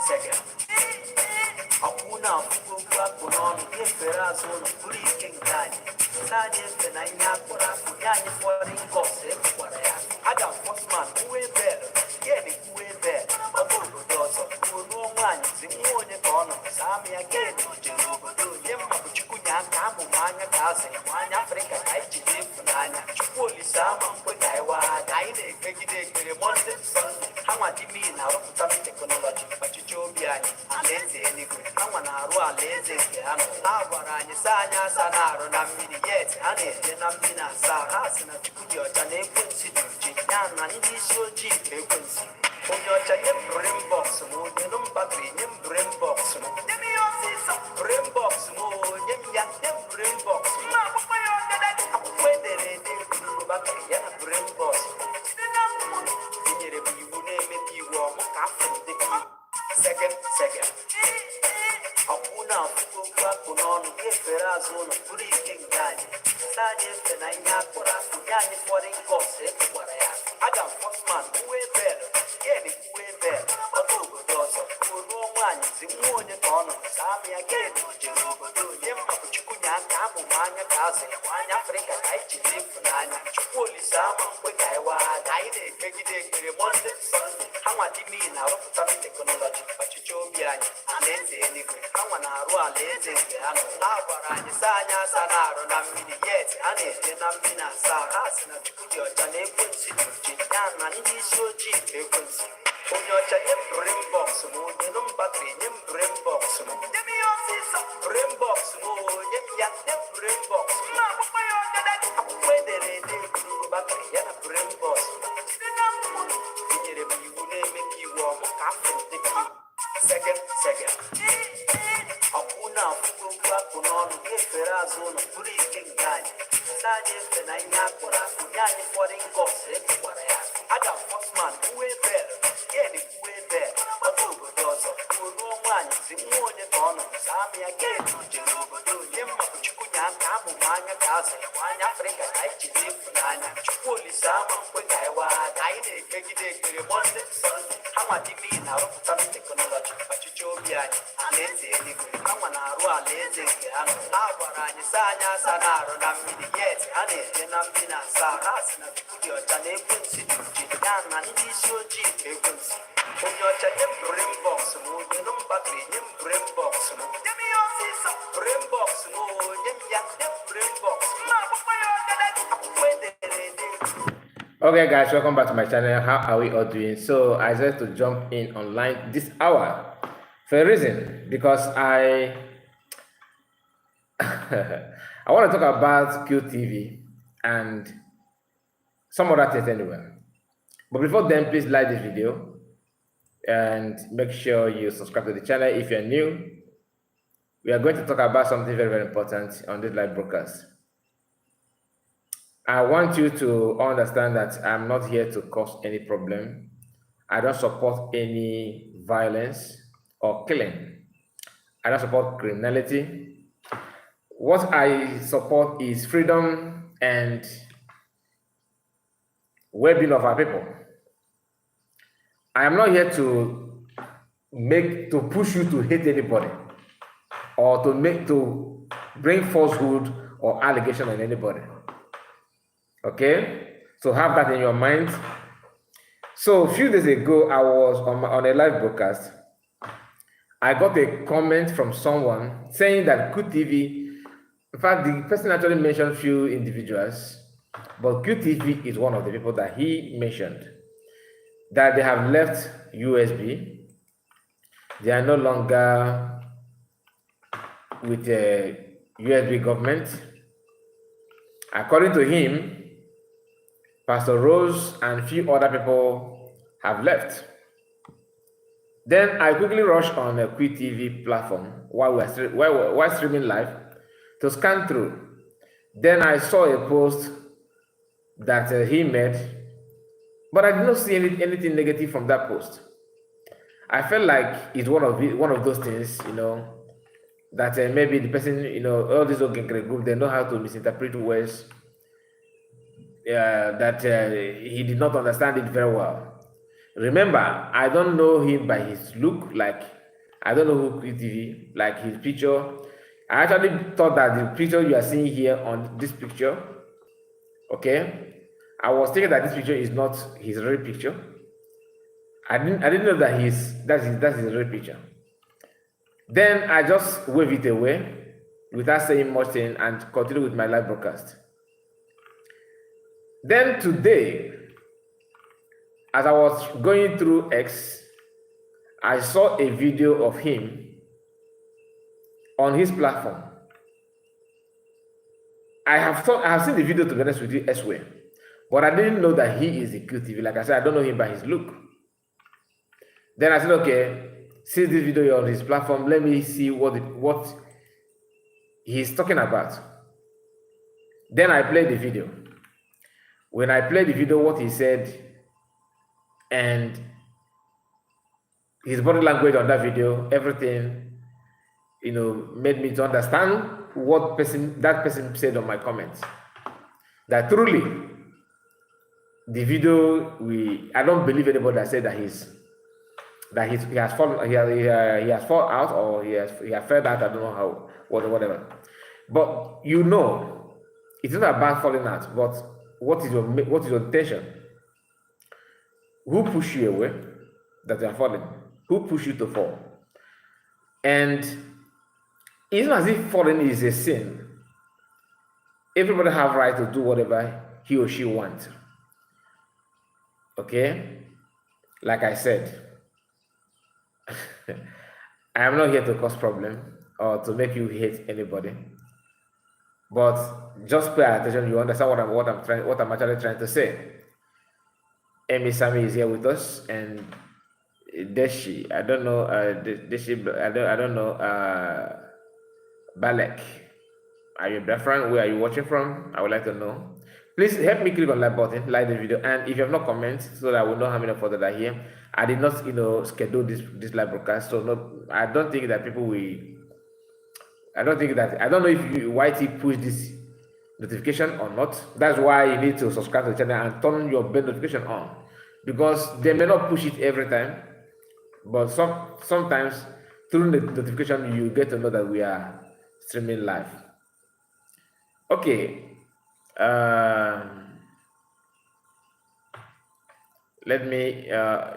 Second. Hakuna kufunga konono yefera zone kuri kengani sanye tena nyakora kunyanye foreign kose kwara ya aga postman kuwe better yeni kuwe better obugo dozo kuno mwanya zimuone kono sami ageni jirugo do yemma kuchukunya kamu manya kaze mwanya Afrika kaiji difunanya chukuli sama kwe kaiwa kaide kegide kere monte son hama dimi na rokuta technology pachichobiani aleze enigwe kama na aru aleze keano agwaranye sanya sanaro na mini yet ane na mina sa hasina chikudio chane kwensi duji nyana ndi shoji kwensi onyo chane brain box mo nyum battery nyum brain box mo demi osisa brain box mo nyum ya nyum brain box ma papa yo dada kwendere ndi ku battery ya brain box Second. Hakuna kufunga konono yefera zone kuri kengani sanye tena nyakora kunyanye foreign kose kwara ya aga postman kuwe better yeni kuwe better obugo dozo kuno mwanya zimuone kono sami ageni jirugo do yemma kuchukunya kamu manya kaze mwanya Afrika kaiji difunanya chukuli sama kwe kaiwa kaide kegide kere monte son hama dimi na rokuta technology pachichobiani aleze enigwe kama na aru aleze keano agwaranye sanya sanaro na mini yet ane na mina sa hasina chikudio chane kwensi duji nyana ndi shoji kwensi onyo chane brain box mo nyum battery nyum brain box mo demi osisa brain box mo nyum ya brain box ma papa yo dada kwendere ndi ku battery ya brain box nyere bi wune meki wo mo ka fente second hakuna kufunga konono yefera zone kuri kengani sanye tena nyakora kunyanye foreign kose kwara ya aga postman kuwe better yeni kuwe better obugo dozo kuno mwanya zimuone kono sami ageni jirugo do yemma kuchukunya kamu manya kaze mwanya Afrika kaiji difunanya chukuli sama kwe kaiwa kaide kegide kere monte son hama dimi na rokuta technology pachichobiani aleze enigwe kama na aru aleze keano agwaranye sanya sanaro na mini yet ane na mina sa hasina chikudio chane kwensi duji nyana ndi shoji kwensi onyo chane brain box mo nyum battery nyum brain box mo demi osisa brain box mo nyum ya brain box ma papa yo dada kwendere. Okay guys, welcome back to my channel. How are we all doing? So I decided to jump in online this hour for a reason, because I I want to talk about QTV and some other things anyway. But before then, please like this video and make sure you subscribe to the channel if you're new. We are going to talk about something very, very important on this live broadcast. I want you to understand that I'm not here to cause any problem. I don't support any violence or killing. I don't support criminality. What I support is freedom and well-being of our people. I am not here to push you to hate anybody or to bring falsehood or allegation on anybody. Okay, so have that in your mind. So a few days ago, I was on a live broadcast. I got a comment from someone saying that QTV, in fact, the person actually mentioned few individuals, but QTV is one of the people that he mentioned, that they have left USB. They are no longer with the USB government. According to him, Pastor Rose and few other people have left. Then I quickly rushed on a QTV platform while we're streaming live to scan through. Then I saw a post that he made, but I did not see anything negative from that post. I felt like it's one of those things, that maybe the person, all these Ogengre group, they know how to misinterpret words, that he did not understand it very well. Remember, I don't know him by his look, like I don't know who TV, like his picture. I actually thought that the picture you are seeing here on this picture, okay, I was thinking that this picture is not his real picture. I didn't know that that's his real picture. Then I just wave it away without saying much thing and continue with my live broadcast. Then today, as I was going through X, I saw a video of him on his platform. I have seen the video, to be honest with you, elsewhere, but I didn't know that he is a QTV. Like I said, I don't know him by his look. Then I said, okay, see this video on his platform. Let me see what he's talking about. Then I played the video. When I played the video, what he said and his body language on that video, everything, made me to understand what that person said on my comments. That truly, the video, I don't believe anybody that said that he has fallen out, or he has fell out. I don't know how, whatever. But it's not about falling out. But what is your intention? Who pushed you away that you are falling? Who pushed you to fall? And it's not as if falling is a sin. Everybody have right to do whatever he or she wants. Okay? Like I said, I am not here to cause problem or to make you hate anybody. But just pay attention. You understand what I'm actually trying to say. Amy Sami is here with us, and Deshi. I don't know. Deshi. I don't know. Balek. Are you different? Where are you watching from? I would like to know. Please help me click on like button, like the video, and if you have not commented, so that I will know how many of us that are here. I did not, schedule this live broadcast, so no, I don't think that people will. I don't know if YT push this notification or not. That's why you need to subscribe to the channel and turn your bell notification on, because they may not push it every time, but sometimes through the notification you get to know that we are streaming live. Okay. Let me,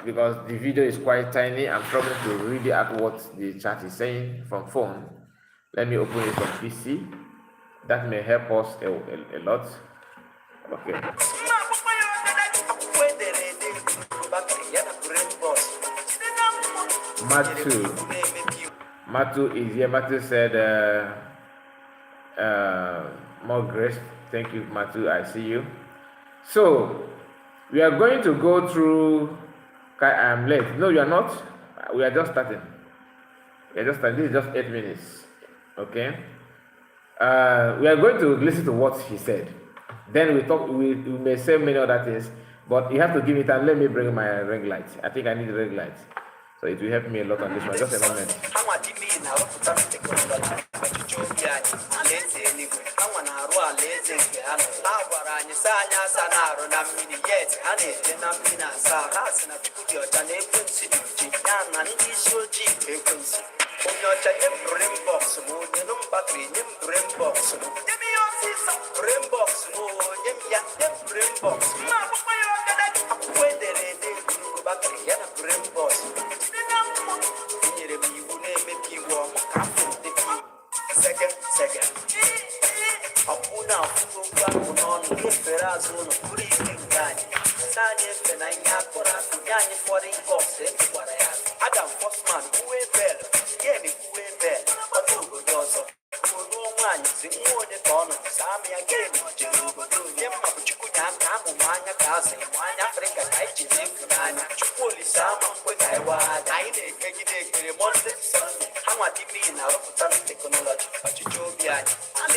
because the video is quite tiny, I'm struggling to read out what the chat is saying from phone. Let me open it from PC. That may help us a lot. Okay. Matthew is here. Matthew said, more grace. Thank you, Matthew. I see you. So we are going to go through. I am late. No, you are not. We are just starting. This is just 8 minutes. Okay. We are going to listen to what he said. Then we may say many other things, but you have to give me time. Let me bring my ring light. I think I need a ring light. So it will help me a lot on this one. Just a moment.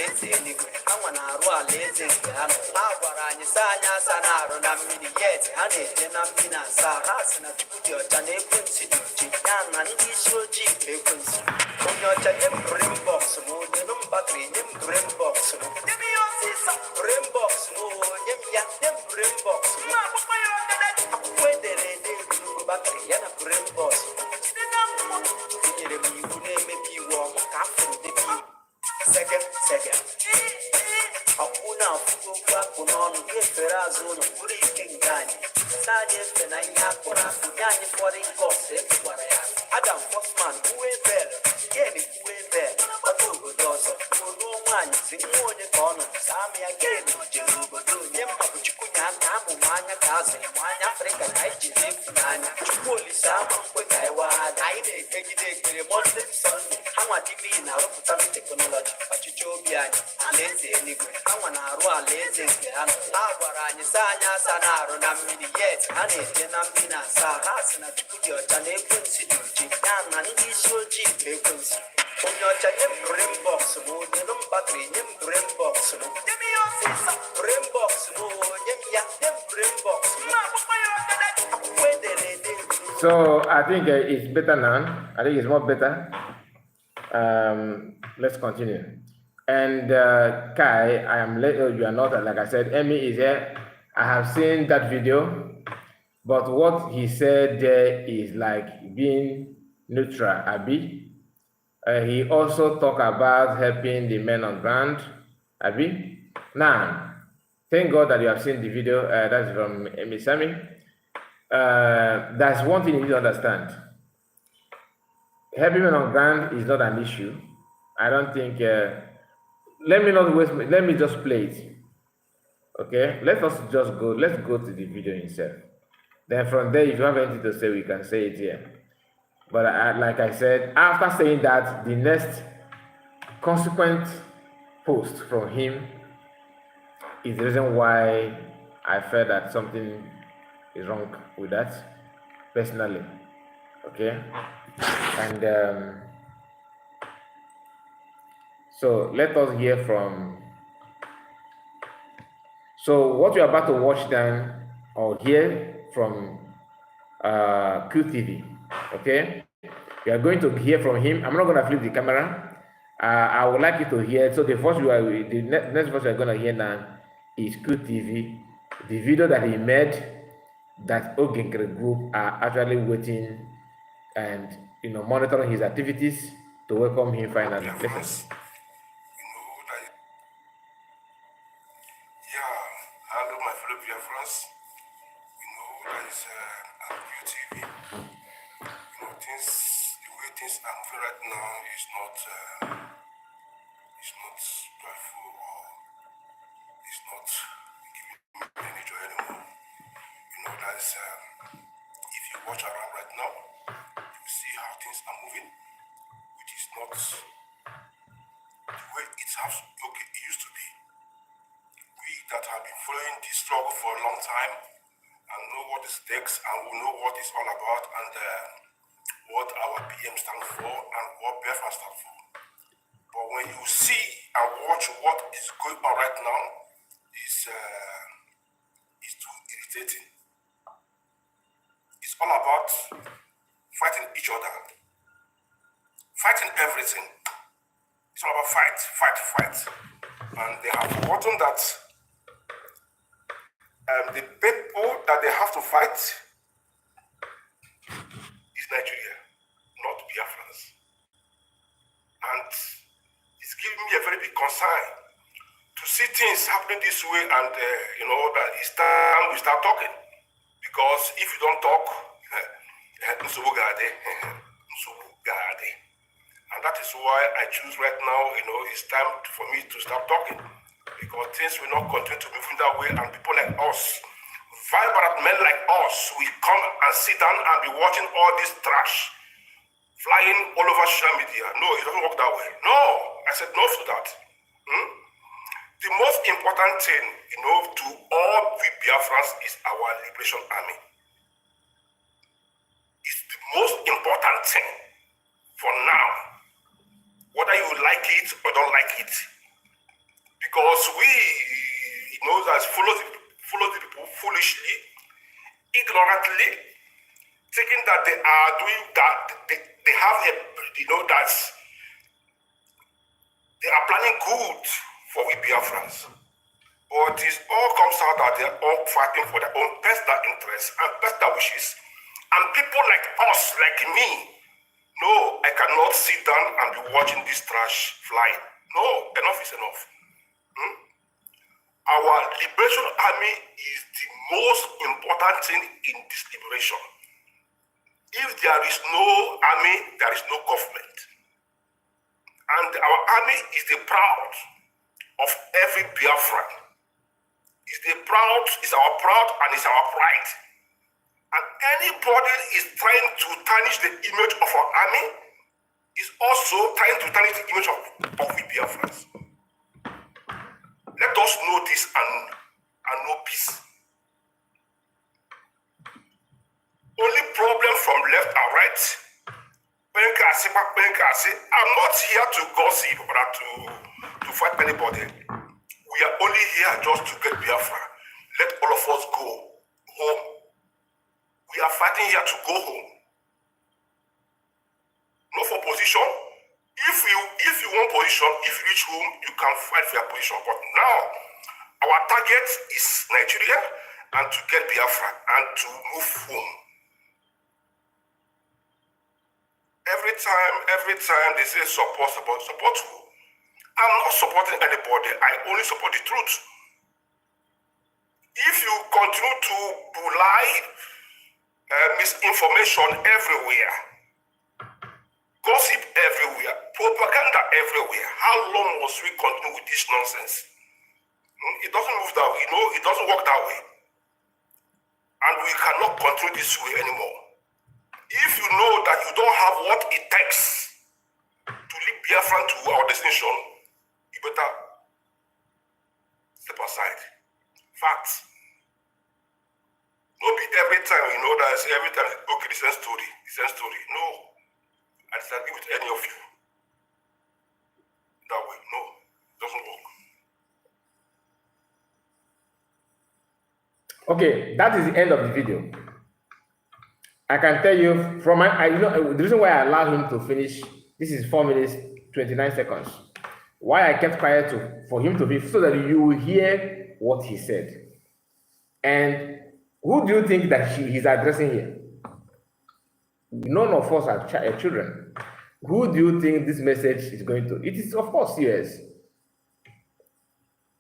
alaeze eluigwe ha nwa na-arụ alaeze nke ha ha gwara anyị sị anyị asa na-arụ na mmiri yet ha na-eje na mmiri asa ha sị na Chukwu dị ọcha na ekwensu dị oji ya na ndị isi ojii bụ ekwensu onye ọcha nye m brain box m onye m batrị nye m brain box m nye m ya ọsịsọ brain box m onye m ya nye m brain box m akwụkwọ edere ede eburu batrị ya na brain box site na mmụọ tinyere m iwu na-emebi iwu ọmụ ka afọ ndebi second ọkwụ na-afụgo okwu akpụ n'ọnụ ga-efere azụ ụlọ bụrụ ike nke anyị sa anyị efe na ihe akpọrọ akpụ nye anyị fọdụ kọs ekwukwara ya Adam Fosman kwuwe bel geni kwuwe bel kpọta obodo ọzọ ruo nwaanyị si nwa onye ka ọ nọ saa ama ya geni jere obodo onye mma bụ Chukwu nya aka amụmụ anya ka azụ ịmụ anya Afrịka ka anyị jiri efu n'anya Chukwu Olise ama mkwe ka anyị wagha anyị na-ekpegide ekpere Mọnde Sọnde ha nwa dịbi na-arụpụta teknọlọji ọchịchị obi anyị alaeze eluigwe ha nwa na-arụ alaeze nke ha ha gwara anyị sị anyị asa na-arụ na mmiri yet ha na-eje na mmiri na asa ha sị na Chukwu dị ọcha na ekwensu dị oji ya na ndị isi ojii bụ ekwensu onye ọcha nye m brain box m onye m batrị nye m brain box m nye m ya ọsịsọ brain box m onye m ya nye m brain box m akwụkwọ edere ede. So I think it's better now. I think it's more better. Let's continue. And Kai, I am late. You are not. Like I said, Emmy is here. I have seen that video, but what he said there is like being neutral. Abi. He also talked about helping the men on ground. Abi. Now, thank God that you have seen the video. That's from Emmy Sami. That's one thing you need to understand. Helping men on ground is not an issue. I don't think. Let me just play it. Okay, let us just go. Let's go to the video itself. Then from there, if you have anything to say, we can say it here. But like I said, after saying that, the next consequent post from him is the reason why I felt that something is wrong with that, personally. Okay, and so let us hear from. So what you're about to watch then or hear from QTV, okay? You are going to hear from him. I'm not going to flip the camera. I would like you to hear. So the next voice you're going to hear now is QTV. The video that he made, that Ogenkere group are actually waiting and monitoring his activities to welcome him finally. Listen. Hello, my fellow dear friends. That is QTV. The way things are moving right now is not joyful or it's not giving me any joy anymore. That is if you watch around right now, you see how things are moving, which is not the way it used to be. We that have been following this struggle for a long time and know what it takes and we know what it's all about and what our PM stands for and what Biafra stands for. But when you see and watch what is going on right now, it's too irritating. It's all about fighting each other, fighting everything. It's all about fight. And they have forgotten that the people that they have to fight is Nigeria, not Biafrans. And it's giving me a very big concern to see things happening this way and, that it's time we start talking. Because if you don't talk, and that is why I choose right now, it's time for me to start talking. Because things will not continue to move in that way, and people like us, vibrant men like us, will come and sit down and be watching all this trash flying all over social media. No, it doesn't work that way. No, I said no to that. The most important thing, to all we Biafrans is our liberation army. It's the most important thing for now. Whether you like it or don't like it, because we, that follow the people foolishly, ignorantly, thinking that they are doing that, they have a, that they are planning good for we Biafrans. But it all comes out that they are all fighting for their own personal interests and personal wishes. And people like us, like me, no, I cannot sit down and be watching this trash flying. No, enough is enough. Our liberation army is the most important thing in this liberation. If there is no army, there is no government. And our army is the proud of every Biafran. Is our proud and is our pride. And anybody is trying to tarnish the image of our army is also trying to tarnish the image of we Biafrans. Let us know this and know peace. Only problem from left and right. I'm not here to gossip or to fight anybody. We are only here just to get Biafra. Let all of us go home. We are fighting here to go home. Not for position. If you want position, if you reach home, you can fight for your position. But now, our target is Nigeria and to get Biafra and to move home. Every time they say support who? I'm not supporting anybody. I only support the truth. If you continue to lie, misinformation everywhere, gossip everywhere, propaganda everywhere, how long must we continue with this nonsense? It doesn't move that way. It doesn't work that way. And we cannot continue this way anymore. If you know that you don't have what it takes to lead Biafran to our destination, you better step aside. Facts. Not be every time, that every time, okay, the same story. No. I disagree with any of you. That way, no. It doesn't work. Okay, that is the end of the video. I can tell you from the reason why I allowed him to finish, this is 4 minutes, 29 seconds. Why I kept quiet for him to be, so that you will hear what he said. And who do you think that he's addressing here? None of us are children. Who do you think this message is going to? It is, of course, US.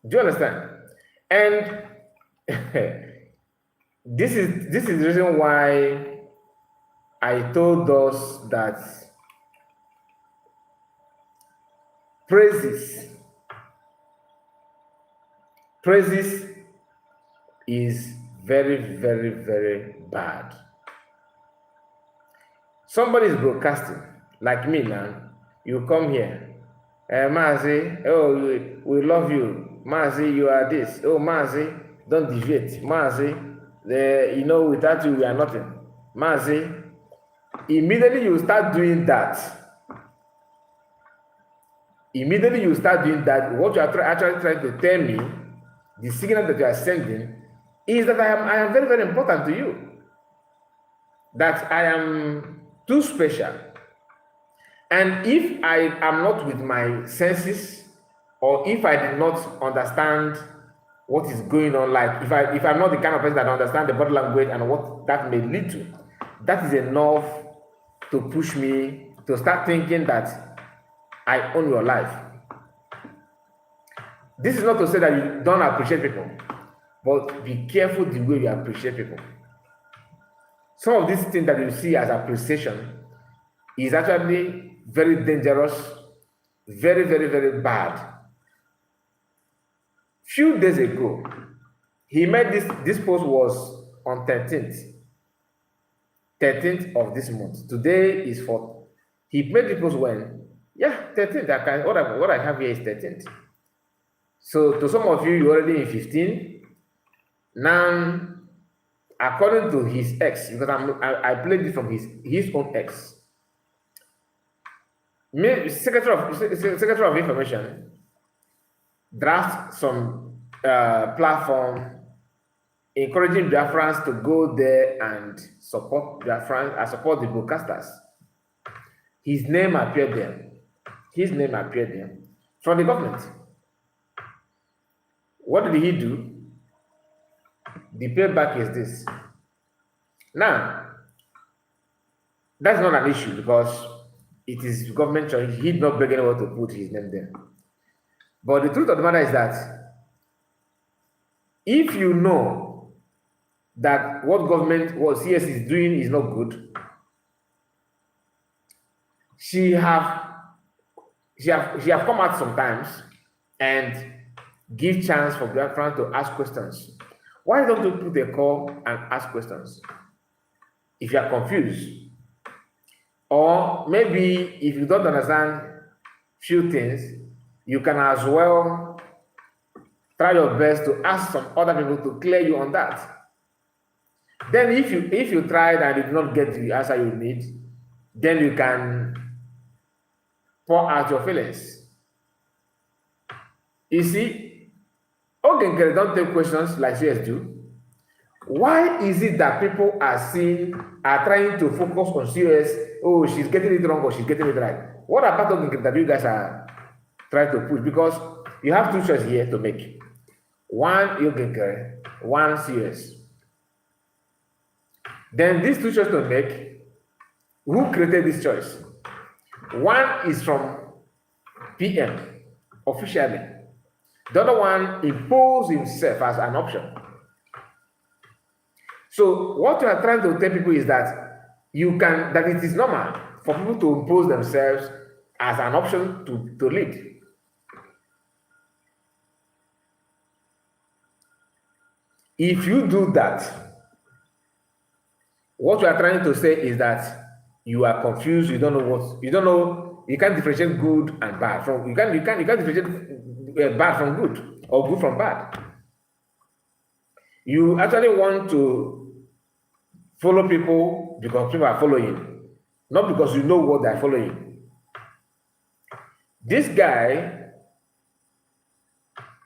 Do you understand? And this is the reason why I told us that praises is very, very, very bad. Somebody is broadcasting, like me now. You come here, Mazi, oh, we love you. Mazi, you are this. Oh, Mazi, don't deviate. Mazi, without you, we are nothing. Mazi, immediately you start doing that. What you are actually trying to tell me, the signal that you are sending, is that I am very, very important to you. That I am too special. And if I am not with my senses, or if I did not understand what is going on, like if I'm not the kind of person that understands the body language and what that may lead to, that is enough to push me to start thinking that I own your life. This is not to say that you don't appreciate people, but be careful the way you appreciate people. Some of these things that you see as appreciation is actually very dangerous, very, very, very bad. Few days ago, he made this post was on 13th of this month. Today is 4th. He made the post when? Yeah, 13th. What I have here is 13th. So to some of you, you're already in 15. Now, according to his ex, because I played it from his own ex, Secretary of Information draft some platform encouraging Biafrans to go there and support Biafrans and support the broadcasters. His name appeared there. His name appeared there from the government. What did he do? The payback is this. Now, that's not an issue because it is government choice. He did not beg anyone to put his name there. But the truth of the matter is that if you know that what CS is doing is not good, she have come out sometimes and give chance for Biafran to ask questions. Why don't you put a call and ask questions? If you are confused, or maybe if you don't understand few things, you can as well try your best to ask some other people to clear you on that. Then if you tried and did not get the answer you need, then you can pour out your feelings. You see, Ogenkere don't take questions like CS do. Why is it that people are trying to focus on CS? Oh, she's getting it wrong or she's getting it right. What about Ogenkere that you guys are trying to push? Because you have two choices here to make. One Ogenkere, one CS. Then these two choices to make, who created this choice? One is from PM, officially. The other one imposed himself as an option. So what we are trying to tell people is that that it is normal for people to impose themselves as an option to lead. If you do that, what we are trying to say is that you are confused, you can't differentiate good and bad from, you can't differentiate bad from good or good from bad. You actually want to follow people because people are following, not because you know what they're following. This guy,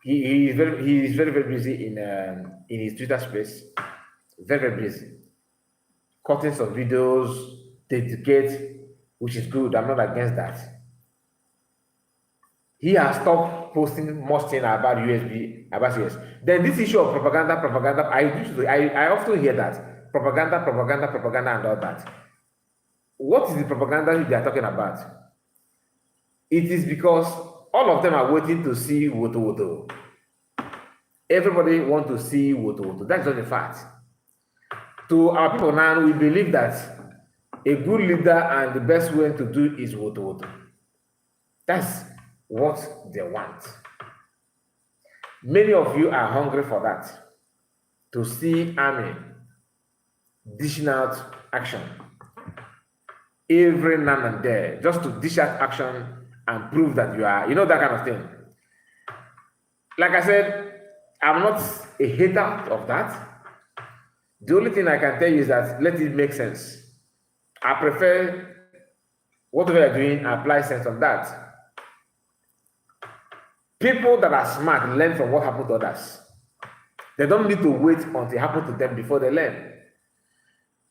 he is very busy in his Twitter space, very busy. Cutting some videos, dedicate, which is good. I'm not against that. He has stopped posting much thing about USB, about CS. Then this issue of propaganda, I often hear that. Propaganda, and all that. What is the propaganda they are talking about? It is because all of them are waiting to see Woto. Everybody wants to see Woto. That's not the fact. To our people now, we believe that a good leader and the best way to do is Woto. That's what they want. Many of you are hungry for that. To see army dishing out action every now and then, just to dish out action and prove that you are, that kind of thing. Like I said, I'm not a hater of that. The only thing I can tell you is that let it make sense. I prefer whatever you're doing, apply sense on that. People that are smart learn from what happened to others. They don't need to wait until it happens to them before they learn.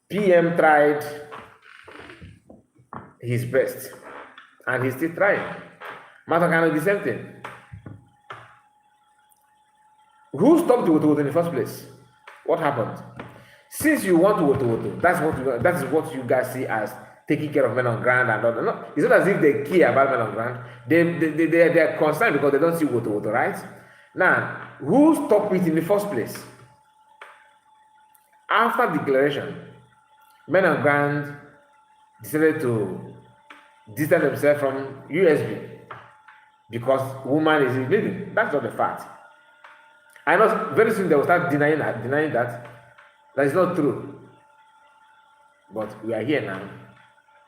PM tried his best, and he's still trying. Matakano, the same thing. Who stopped Woto in the first place? What happened? Since you want Woto, that is what you guys see as taking care of men on ground and all. No, it's not as if they care about men on ground. They are concerned because they don't see Woto, right? Now, who stopped it in the first place? After declaration, men on ground decided to distance themselves from USB because woman is leading. That's not the fact. I know very soon they will start denying that. That is not true. But we are here now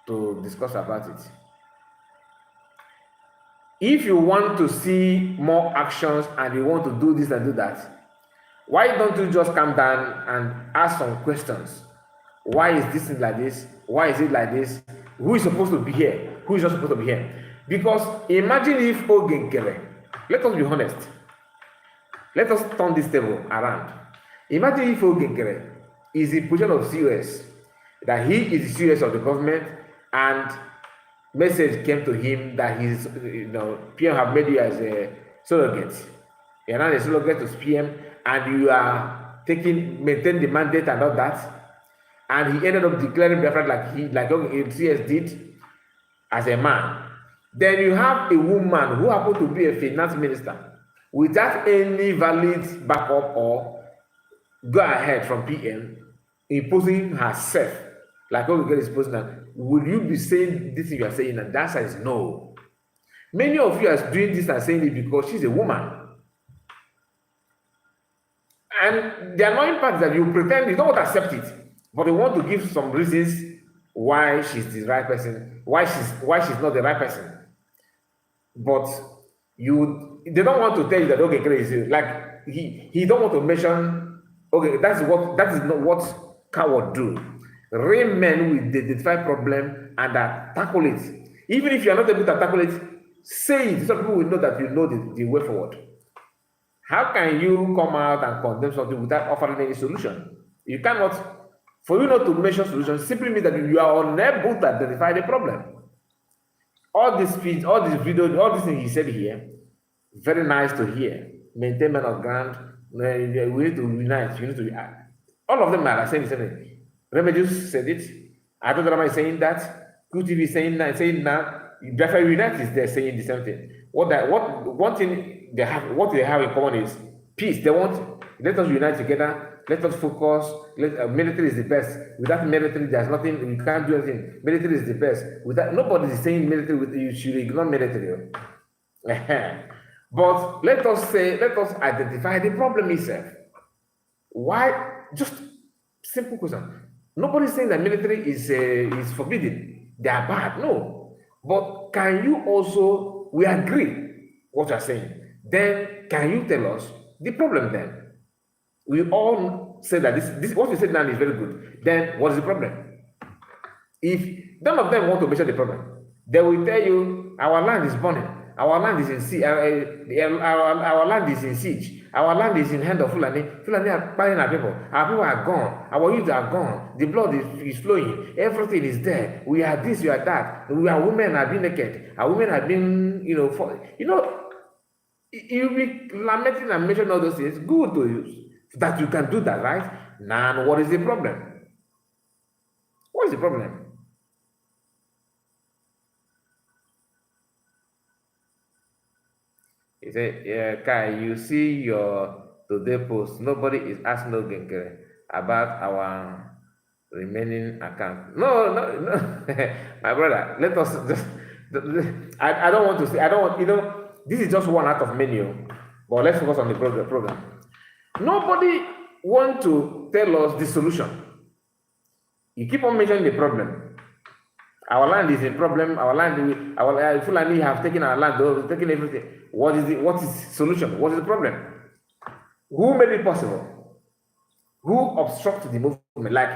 to discuss about it. If you want to see more actions and you want to do this and do that, why don't you just come down and ask some questions? Why is this thing like this? Why is it like this? Who is supposed to be here? Who is not supposed to be here? Because imagine if Ogenkere Let us be honest. Let us turn this table around. Imagine if Ogengere is in position of COS, that he is the COS of the government, and message came to him that his, PM have made you as a surrogate. You're not a surrogate to PM, and you are maintain the mandate and all that. And he ended up declaring Biafra like CS did as a man. Then you have a woman who happened to be a finance minister without any valid backup or go ahead from PM, imposing herself like Ogengere is posing that. Will you be saying this thing you are saying? And the answer is no. Many of you are doing this and saying it because she's a woman. And the annoying part is that you pretend you don't accept it, but you want to give some reasons why she's the right person, why she's not the right person. But they don't want to tell you that Ogengere is like he don't want to mention. Okay, that is not what coward do. Real men will identify problem and tackle it. Even if you are not able to tackle it, say it so people will know that you know the way forward. How can you come out and condemn something without offering any solution? You cannot. For you not to mention solutions simply means that you are unable to identify the problem. All this speech, all this video, all these things he said here, very nice to hear. Maintainment of ground. We need to unite. You need to. All of them are saying the same thing. Remedios said it. Adodrama is saying that. QTV is saying that. Biafra Unite is there saying the same thing. One thing they have in common is peace. They want, let us unite together. Let us focus. Military is the best. Without military, there's nothing. We can't do anything. Military is the best. Nobody is saying military. You should ignore military. But let us identify the problem itself. Why? Just simple question. Nobody is saying that military is forbidden. They are bad. No. But can you also, we agree what you are saying. Then can you tell us the problem then? We all say that this what you said now is very good. Then what is the problem? If none of them want to mention the problem, they will tell you our land is burning. Our land is in siege. Our land is in siege. Our land is in hand of Fulani. Fulani are buying our people. Our people are gone. Our youth are gone. The blood is flowing. Everything is there. We are this, we are that. Our women have been naked. Our women have been, you'll be lamenting and mentioning all those things. Good to you that you can do that, right? Now, what is the problem? What is the problem? He said, yeah, Kai, you see your today post. Nobody is asking Ogengere about our remaining account. No. My brother, let us just, I don't want to say, this is just one out of many, but let's focus on the program. Nobody want to tell us the solution. You keep on mentioning the problem. Our land is a problem. Our Fulani have taken our land, taken everything. What is the solution? What is the problem? Who made it possible? Who obstructed the movement? Like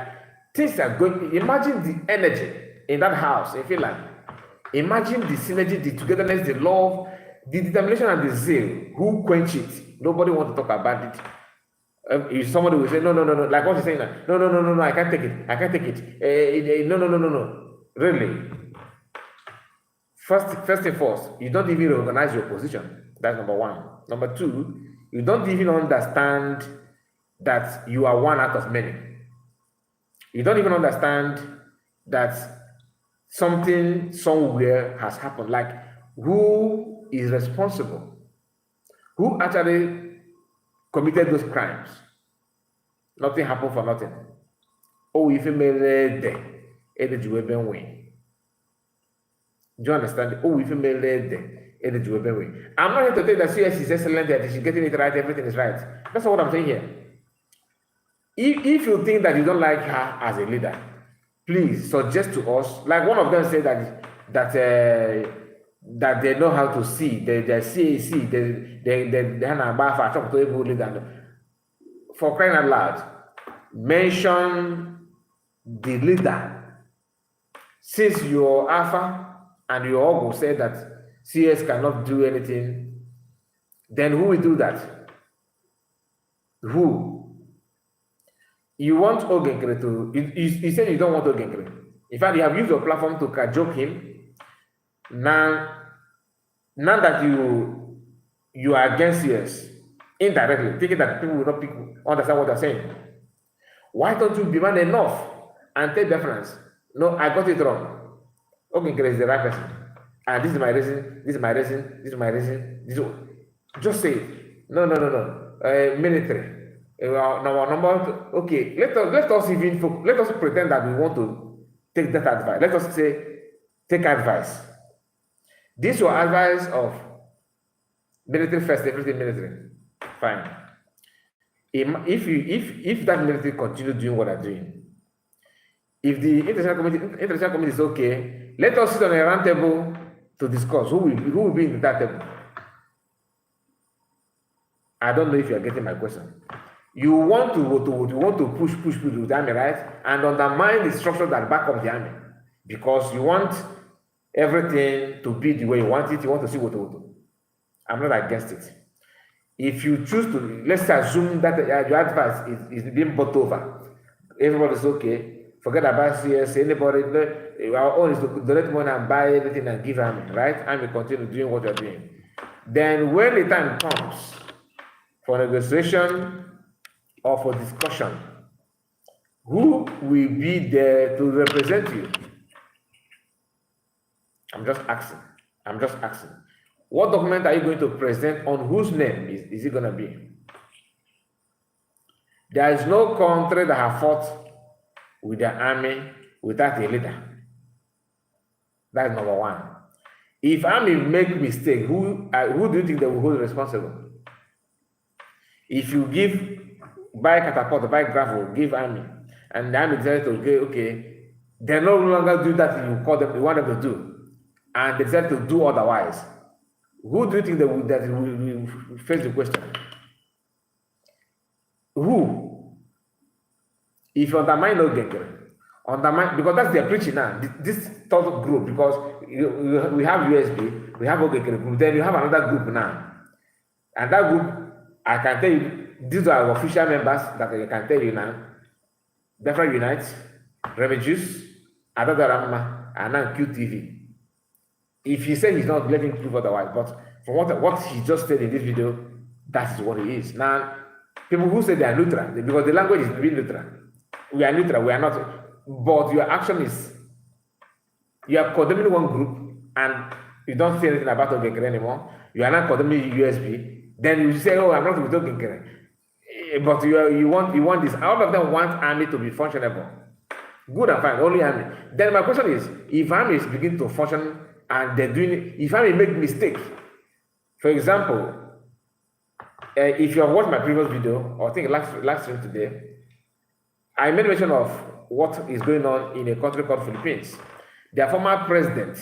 things are going. Imagine the energy in that house in Finland. Imagine the synergy, the togetherness, the love, the determination, and the zeal. Who quench it? Nobody want to talk about it. If somebody will say no, like what you're saying now. No, I can't take it. No. Really? First and foremost, you don't even recognize your position. That's number one. Number two, you don't even understand that you are one out of many. You don't even understand that something somewhere has happened. Like, who is responsible? Who actually committed those crimes? Nothing happened for nothing. Oh, if you made there. Do you understand? Oh, if you made it, I'm not here to tell that CS is excellent, that she's getting it right, everything is right. That's not what I'm saying here. If you think that you don't like her as a leader, please suggest to us. Like one of them said that they know how to see. They CAC. They have a bar for talk to every leader. For crying out loud, mention the leader. Since your Alpha and your Ogo said that CS cannot do anything, Then who will do that? Who? You want Ogenkere to, you said you don't want Ogenkere. In fact, you have used your platform to cajole him. Now that you are against CS, indirectly, thinking that people will not understand what they're saying. Why don't you be man enough and take deference? No, I got it wrong. Ogenkere is the right person. And this is my reason, this is my reason, this is my reason. Just say it. No. Military. Number, okay, let us pretend that we want to take that advice. Let us say, take advice. This was advice of military first, everything military. Fine. If that military continue doing what they're doing, if the international community is okay, let us sit on a round table to discuss who will be in that table. I don't know if you are getting my question. You want to push with the army, right? And undermine the structure that back up the army, because you want everything to be the way you want it. You want to see what. I'm not against it. If you choose to, let's assume that your advice is being bought over. Everybody's okay. Forget about CS. Anybody, our own is to donate money and buy anything and give army, right? And we continue doing what you're doing. Then when the time comes for negotiation or for discussion, who will be there to represent you? I'm just asking. What document are you going to present? On whose name is it going to be? There is no country that have fought with the army without a leader. That's number one. If army make mistake, who do you think they will hold responsible? If you buy catapult, buy gravel, give army, and the army decided to okay, they no longer do that you want them to do, and they decide to do otherwise, who do you think that will face the question? Who? If you undermine Ogenkere, because that's their preaching now. This third group, because we have USB, we have Ogenkere group, then you have another group now, and that group, I can tell you, these are official members that I can tell you now. Biafra Unite, Refugees, Adadarama, and now QTV. If he said he's not letting proof otherwise, but from what he just said in this video, that is what he is. Now, people who say they are neutral, because the language is being neutral. We are neutral, we are not. But your action is, you are condemning one group and you don't say anything about Ogenkere anymore. You are not condemning USB. Then you say, oh, I'm not with Ogenkere. But you want this. All of them want army to be functionable. Good and fine, only army. Then my question is, if army is beginning to function and they're doing it, if army make mistake, for example, if you have watched my previous video, or I think last stream today, I made mention of what is going on in a country called Philippines. Their former president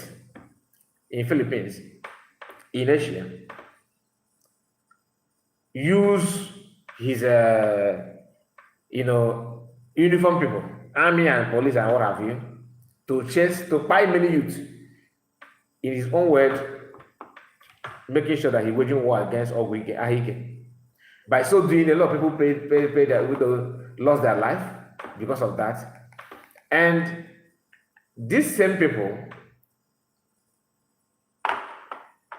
in Philippines, in Asia, use his uniform people, army and police and what have you, to buy many youths, in his own word, making sure that he waging war against Ahike. By so doing, a lot of people lost their life because of that. And these same people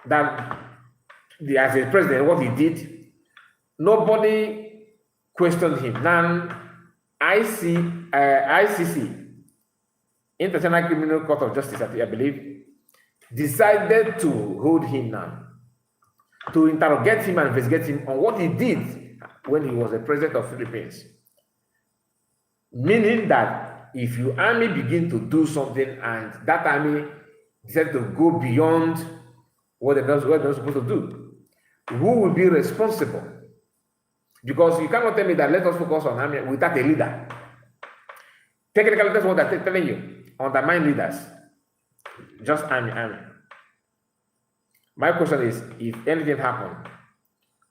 that as a president, what he did, nobody questioned him. Now, ICC, International Criminal Court of Justice, I believe, decided to hold him now, to interrogate him and investigate him on what he did when he was the president of Philippines. Meaning that if your army begin to do something and that army decide to go beyond what they're not supposed to do, who will be responsible? Because you cannot tell me that let us focus on army without a leader. Technically, that's what I'm telling you. Undermine leaders. Just army. My question is, if anything happens,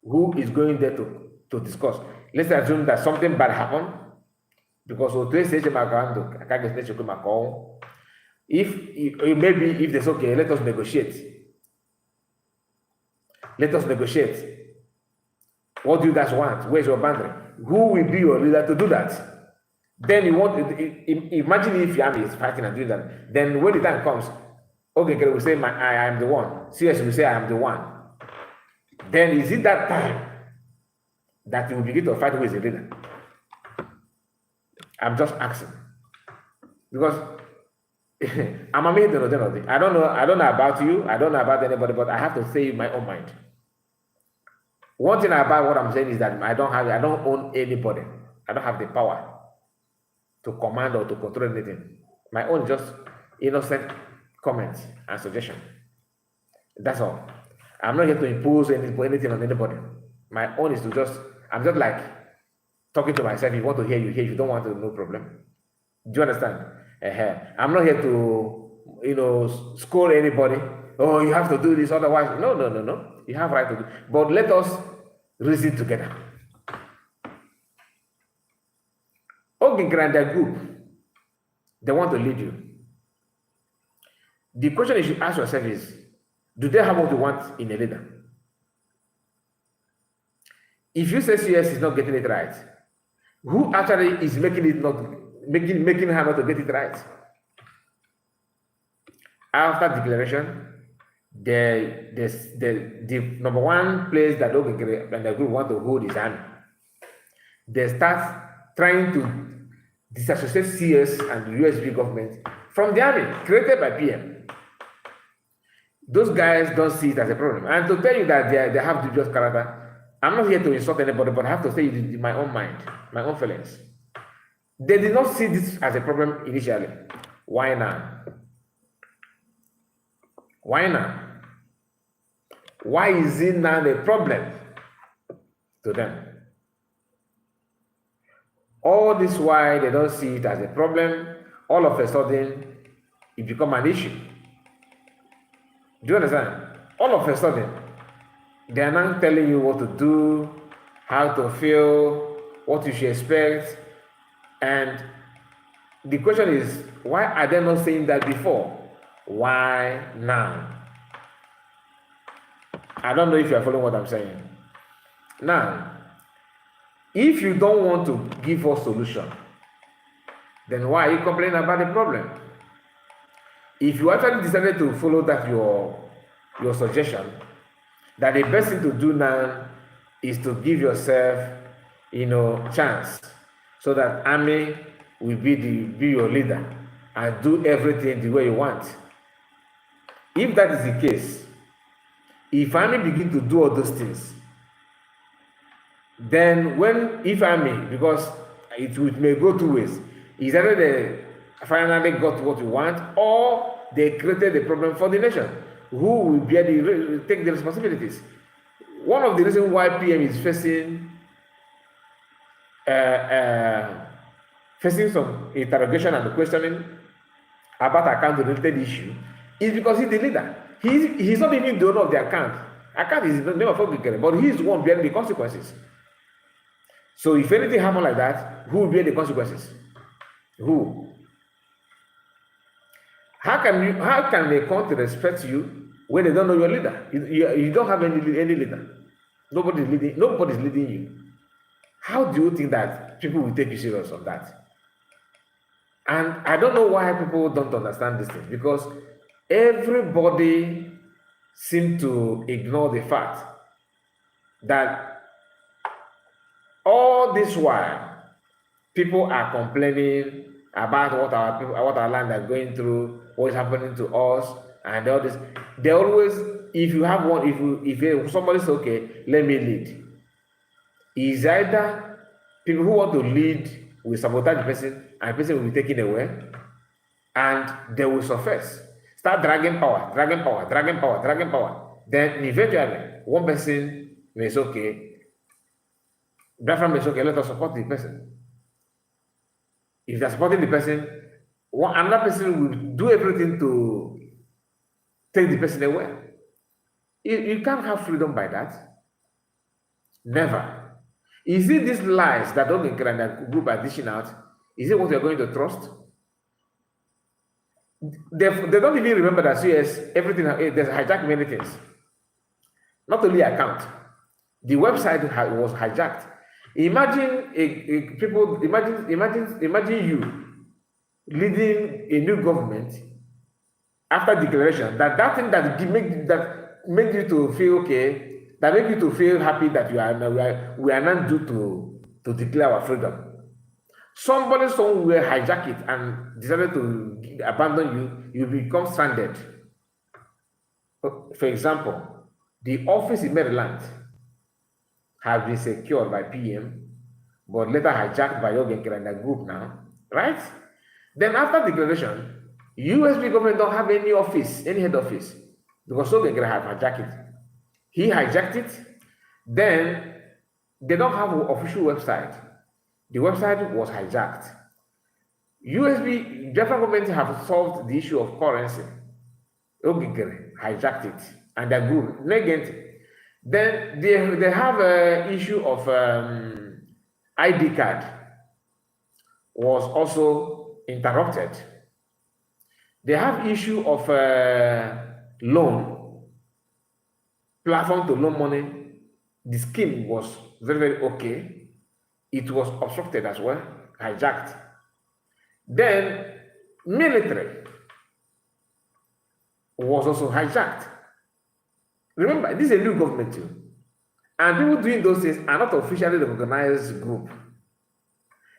who is going there to discuss? Let's assume that something bad happened, because if there's okay, let us negotiate. What do you guys want? Where's your boundary? Who will be your leader to do that? Then you want imagine if your army is fighting and doing that. Then when the time comes, okay, we say I am the one. CS will say I am the one. Then is it that time that you will begin to fight who is the leader? I'm just asking. Because I'm a man, I don't know about you, I don't know about anybody, but I have to say my own mind. One thing about what I'm saying is that I don't own anybody. I don't have the power to command or to control anything. My own just innocent comments and suggestions. That's all. I'm not here to impose anything on anybody. My own is to I'm just like talking to myself. If you want to hear, you hear. If you don't want to, no problem. Do you understand? I'm not here to, scold anybody. Oh, you have to do this, otherwise. No. You have right to do. But let us reason together. Okay, Granda group, they want to lead you. The question you should ask yourself is, do they have what you want in a leader? If you say CS is not getting it right, who actually is making her not to get it right? After declaration, the number one place that Ogekere and the group want to hold is army. They start trying to disassociate CS and the USB government from the army created by PM. Those guys don't see it as a problem. And to tell you that they have dubious character, I'm not here to insult anybody, but I have to say it in my own mind, my own feelings. They did not see this as a problem initially. Why now? Why now? Why is it now a problem to them? All this while they don't see it as a problem, all of a sudden it becomes an issue. Do you understand? All of a sudden, they are now telling you what to do, how to feel, what you should expect. And the question is, why are they not saying that before? Why now? I don't know if you are following what I'm saying. Now, if you don't want to give us solution, then why are you complaining about the problem? If you actually decided to follow that your suggestion, that the best thing to do now is to give yourself, chance, so that army will be your leader and do everything the way you want. If that is the case, if army begin to do all those things, then if army, because it may go two ways, is either they finally got what you want, or they created a problem for the nation. Who will take the responsibilities? One of the reasons why PM is facing some interrogation and questioning about account-related issue is because he's the leader. He's not even the owner of the account. Account is the name of Ogekere, but he's the one bearing the consequences. So if anything happens like that, who will bear the consequences? Who? How can they come to respect you when they don't know your leader? You don't have any leader. Nobody's leading you. How do you think that people will take you serious on that? And I don't know why people don't understand this thing, because everybody seems to ignore the fact that all this while people are complaining about what our land are going through, what is happening to us, and all this. They always, if somebody says, okay, let me lead, is either people who want to lead will sabotage the person, and the person will be taken away, and they will surface, start dragging power. Then eventually, one person may say, okay, let us support the person. If they're supporting the person, another person will do everything to take the person away. You can't have freedom by that. Never. Is it these lies that Ogekere and that group are dishing out? Is it what you're going to trust? They don't even remember that CS, everything, there's hijacked many things. Not only account. The website was hijacked. Imagine imagine you leading a new government after declaration that thing that made you to feel okay, that make you to feel happy that we are not due to declare our freedom. Somebody somewhere hijack it and decided to abandon you, you become stranded. For example, the office in Maryland has been secured by PM, but later hijacked by Yogenkere and the group now, right? Then after declaration, USB government don't have any office, any head office, because Yogenkere had hijacked it. He hijacked it. Then they don't have an official website. The website was hijacked. Different governments have solved the issue of currency. Yogenkere hijacked it and the group negated. Then they have an issue of ID card was also interrupted. They have issue of loan, platform to loan money. The scheme was very, very okay. It was obstructed as well, hijacked. Then military was also hijacked. Remember, this is a new government too. And people doing those things are not officially the organized group.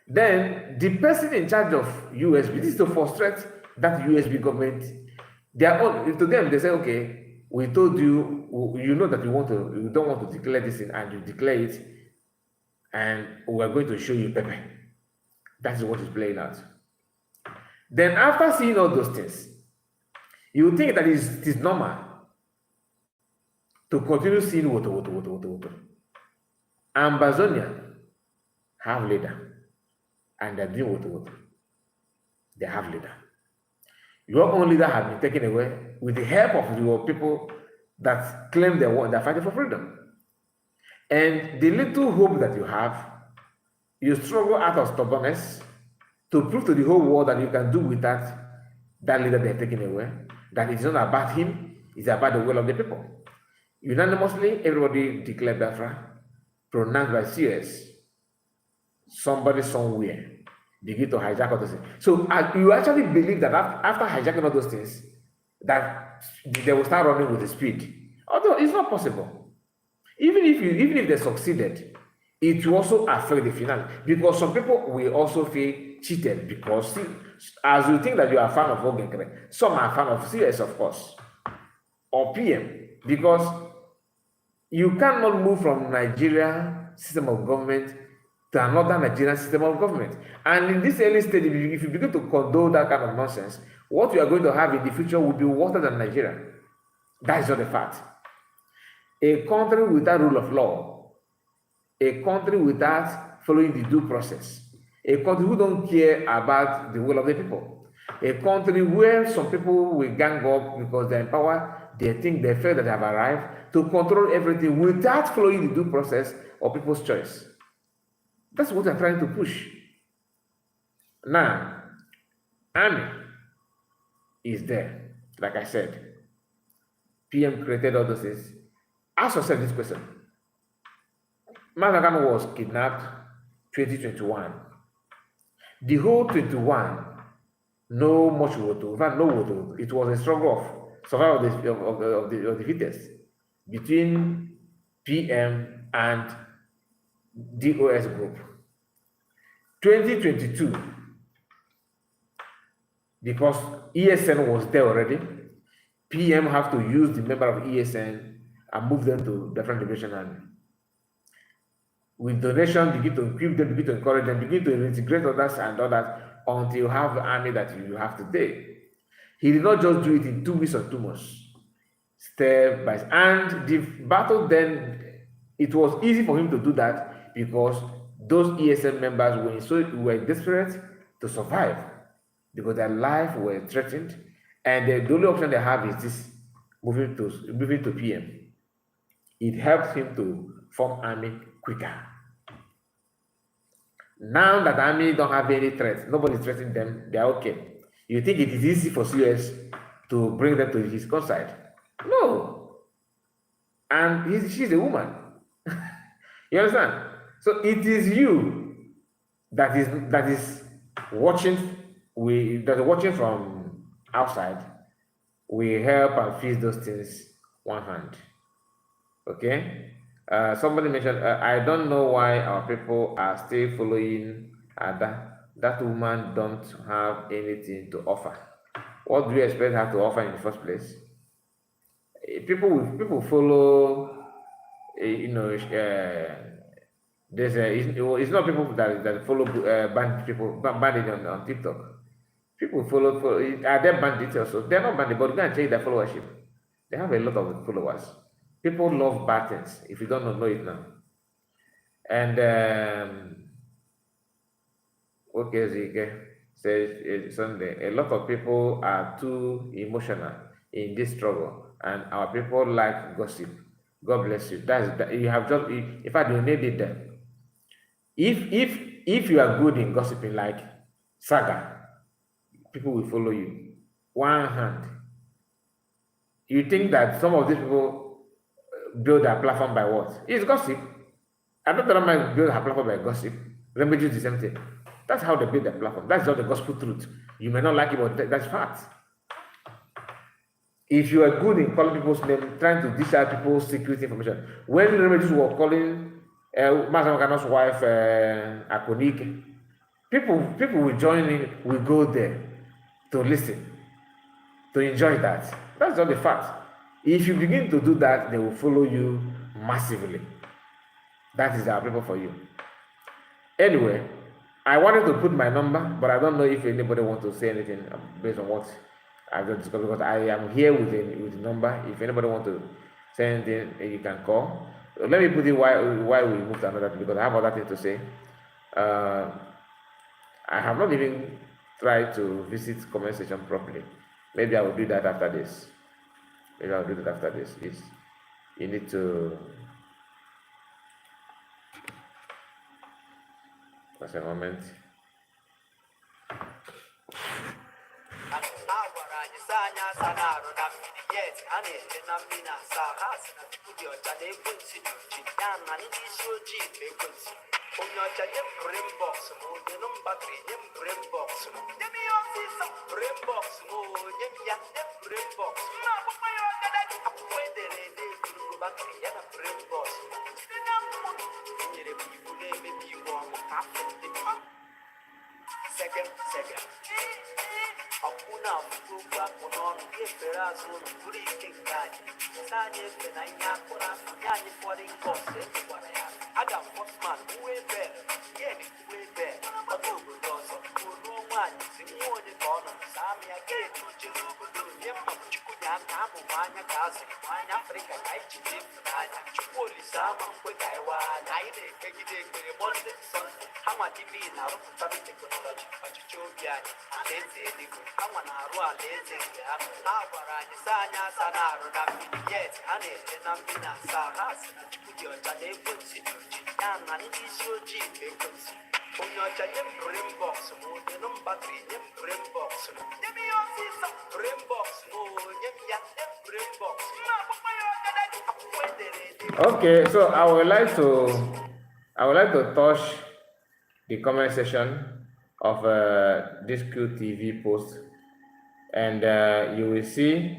Then the person in charge of USB, this is to frustrate that USB government. They are all, to them, they say, okay, we told you, you know that you don't want to declare this thing, and you declare it, and we are going to show you paper. That's what is playing out. Then after seeing all those things, you think that it is normal to continue seeing water. Ambazonia have leader, and they're doing water. They have leader. Your own leader has been taken away with the help of your people that claim they're fighting for freedom. And the little hope that you have, you struggle out of stubbornness to prove to the whole world that you can do without that leader they're taking away, that it's not about him, it's about the will of the people. Unanimously, everybody declared Biafra, pronounced by CS. Somebody somewhere begin to hijack all those things. So you actually believe that after hijacking all those things, that they will start running with the speed. Although it's not possible. Even if they succeeded, it will also affect the finale. Because some people will also feel cheated, because as you think that you are a fan of Ogenkere, some are a fan of CS, of course, or PM, because you cannot move from Nigeria system of government to another Nigerian system of government. And in this early stage, if you begin to condone that kind of nonsense, what you are going to have in the future will be worse than Nigeria. That is not a fact. A country without rule of law, a country without following the due process, a country who don't care about the will of the people, a country where some people will gang up because they're in power, they think they feel that they have arrived to control everything without following the due process of people's choice. That's what they're trying to push. Now, army is there. Like I said, PM created all those things. Ask yourself this question. Mazagano was kidnapped 2021. The whole 21, no much water, in fact, no water. It was a struggle of survival of the fittest between PM and DOS group. 2022, because ESN was there already, PM have to use the member of ESN and move them to different division army. With donation, begin to equip them, begin to encourage them, begin to integrate others and others until you have the army that you have today. He did not just do it in 2 weeks or 2 months. Step by step. And the battle then, it was easy for him to do that because those ESN members were desperate to survive because their life were threatened, and the only option they have is this, moving to PM. It helps him to form army quicker. Now that the army don't have any threats, nobody threatening them, they are okay. You think it is easy for CS to bring them to his side? No. And she's a woman. You understand? So it is you that is watching. That is watching from outside. We help and fix those things one hand. Okay. Somebody mentioned. I don't know why our people are still following that woman. Don't have anything to offer. What do you expect her to offer in the first place? People follow. There's it's not people that follow bandit on TikTok. People follow are they bandits also? They're not bandits, but go and check their followership. They have a lot of followers. People love bad things. If you don't know it now. And okay, Zike says Sunday. A lot of people are too emotional in this struggle, and our people like gossip. God bless you. That's that. You have just. In fact, you needed them. If you are good in gossiping, like Saga, people will follow you. One hand. You think that some of these people build their platform by what? It's gossip. I don't tell them build her platform by gossip. Remember, do the same thing. That's how they build their platform. That's not the gospel truth. You may not like it, but that's fact. If you are good in calling people's name, trying to dish out people's secret information, when the remedies were calling Masamakanos' wife Akonike, people will join in, will go there to listen, to enjoy that. That's not the fact. If you begin to do that, they will follow you massively. That is our people for you. Anyway, I wanted to put my number, but I don't know if anybody wants to say anything based on what I've just discussed, because I am here with the number. If anybody wants to say anything, you can call. Let me put it why we moved to another thing, because I have other things to say. I have not even tried to visit comment section properly. Maybe I will do that after this. You need to. Just a moment. Second. Hakuna mkubwa kunono keferazo kuri kengani. Sanye fena nyakora nyani for the cost kwa ya. Aga Postman uwe be. Yeni uwe be. Otubu dozo kuru mwani simuone kono. Sami agetu chirubu yemma chukunya kamu wanya kazi. Wanya Afrika kaichi jifnanya. Chukuli sama kwe kaiwa. Naide kegide kwe bonde son. Hama tibi na rupu tabi technology. Pachichobiani. Leze diku. Hama na rua leze ya. Habarani sanya sanaru na mini yes. Ane tena mina sahasi. Chukudio chade kunsi. Yana nidi shoji bekunsi. Unyocha yem brain box. Mode num battery yem brain box. Yemi yosi sa brain box. Yem ya yem brain box. Okay, so I would like to touch the comment section of this QTV post, and you will see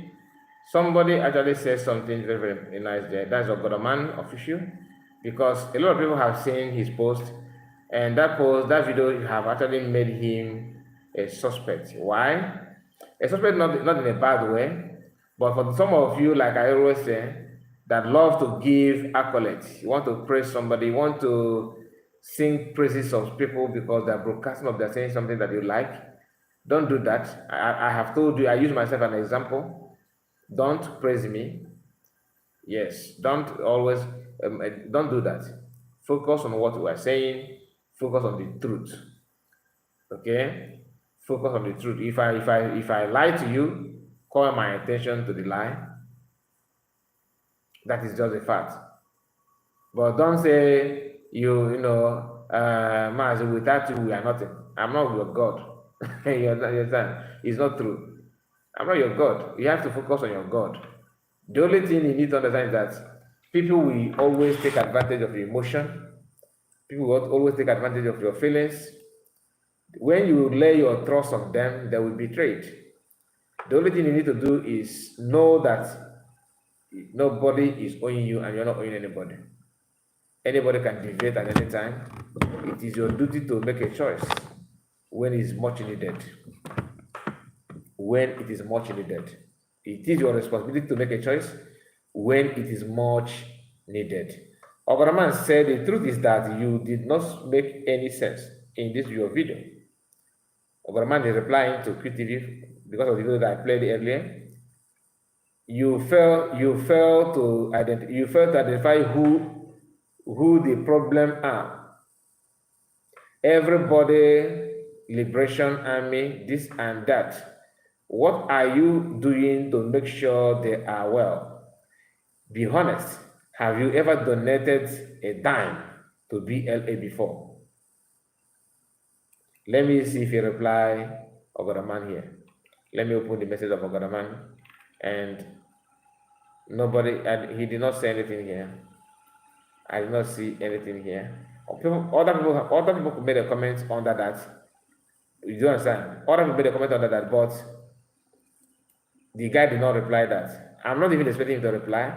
somebody actually says something very, very nice there. That's Ogodaman official, because a lot of people have seen his post, and that video have actually made him a suspect. Why? A suspect not in a bad way, but for some of you, like I always say, that love to give accolades. You want to praise somebody, you want to sing praises of people because they're broadcasting or they're saying something that you like. Don't do that. I have told you, I use myself as an example. Don't praise me. Yes, don't always, don't do that. Focus on what we are saying. Focus on the truth. Okay? Focus on the truth. If I lie to you, call my attention to the lie. That is just a fact. But don't say Maz, without you we are nothing. I'm not your God. You understand? It's not true. I'm not your God. You have to focus on your God. The only thing you need to understand is that People will always take advantage of your emotion. People will always take advantage of your feelings. When you lay your trust on them, they will betray it. The only thing you need to do is know that nobody is owing you and you're not owing anybody. Anybody can deviate at any time. It is your duty to make a choice when it is much needed. When it is much needed. It is your responsibility to make a choice when it is much needed. Ogoraman said the truth is that you did not make any sense in this your video. Ogoraman is replying to QTV because of the video that I played earlier. You fail to identify who the problem are. Everybody, Liberation Army, this and that. What are you doing to make sure they are well? Be honest. Have you ever donated a dime to BLA before? Let me see if you reply Ogoraman here. Let me open the message of Ogoraman. And nobody, and he did not say anything here. I did not see anything here. Other people made a comment under that. You don't understand? Other people made a comment under that, but the guy did not reply that. I'm not even expecting him to reply,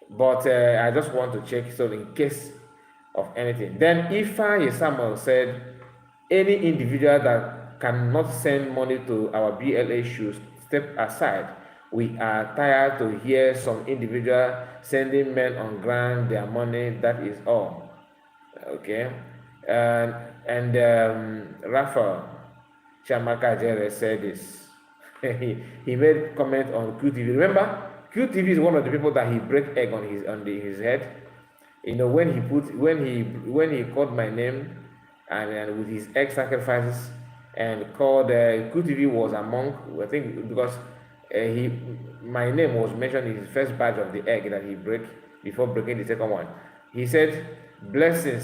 but I just want to check so in case of anything. Then Ifa Samuel said, any individual that cannot send money to our BLA should step aside. We are tired to hear some individual sending men on ground their money. That is all. Okay. And Rafa Chamaka Jere said this. he made comment on QTV. Remember, QTV is one of the people that he break egg on his head. You know, when he called my name and with his egg sacrifices and called QTV was among, I think because my name was mentioned in his first batch of the egg that he break before breaking the second one. He said, blessing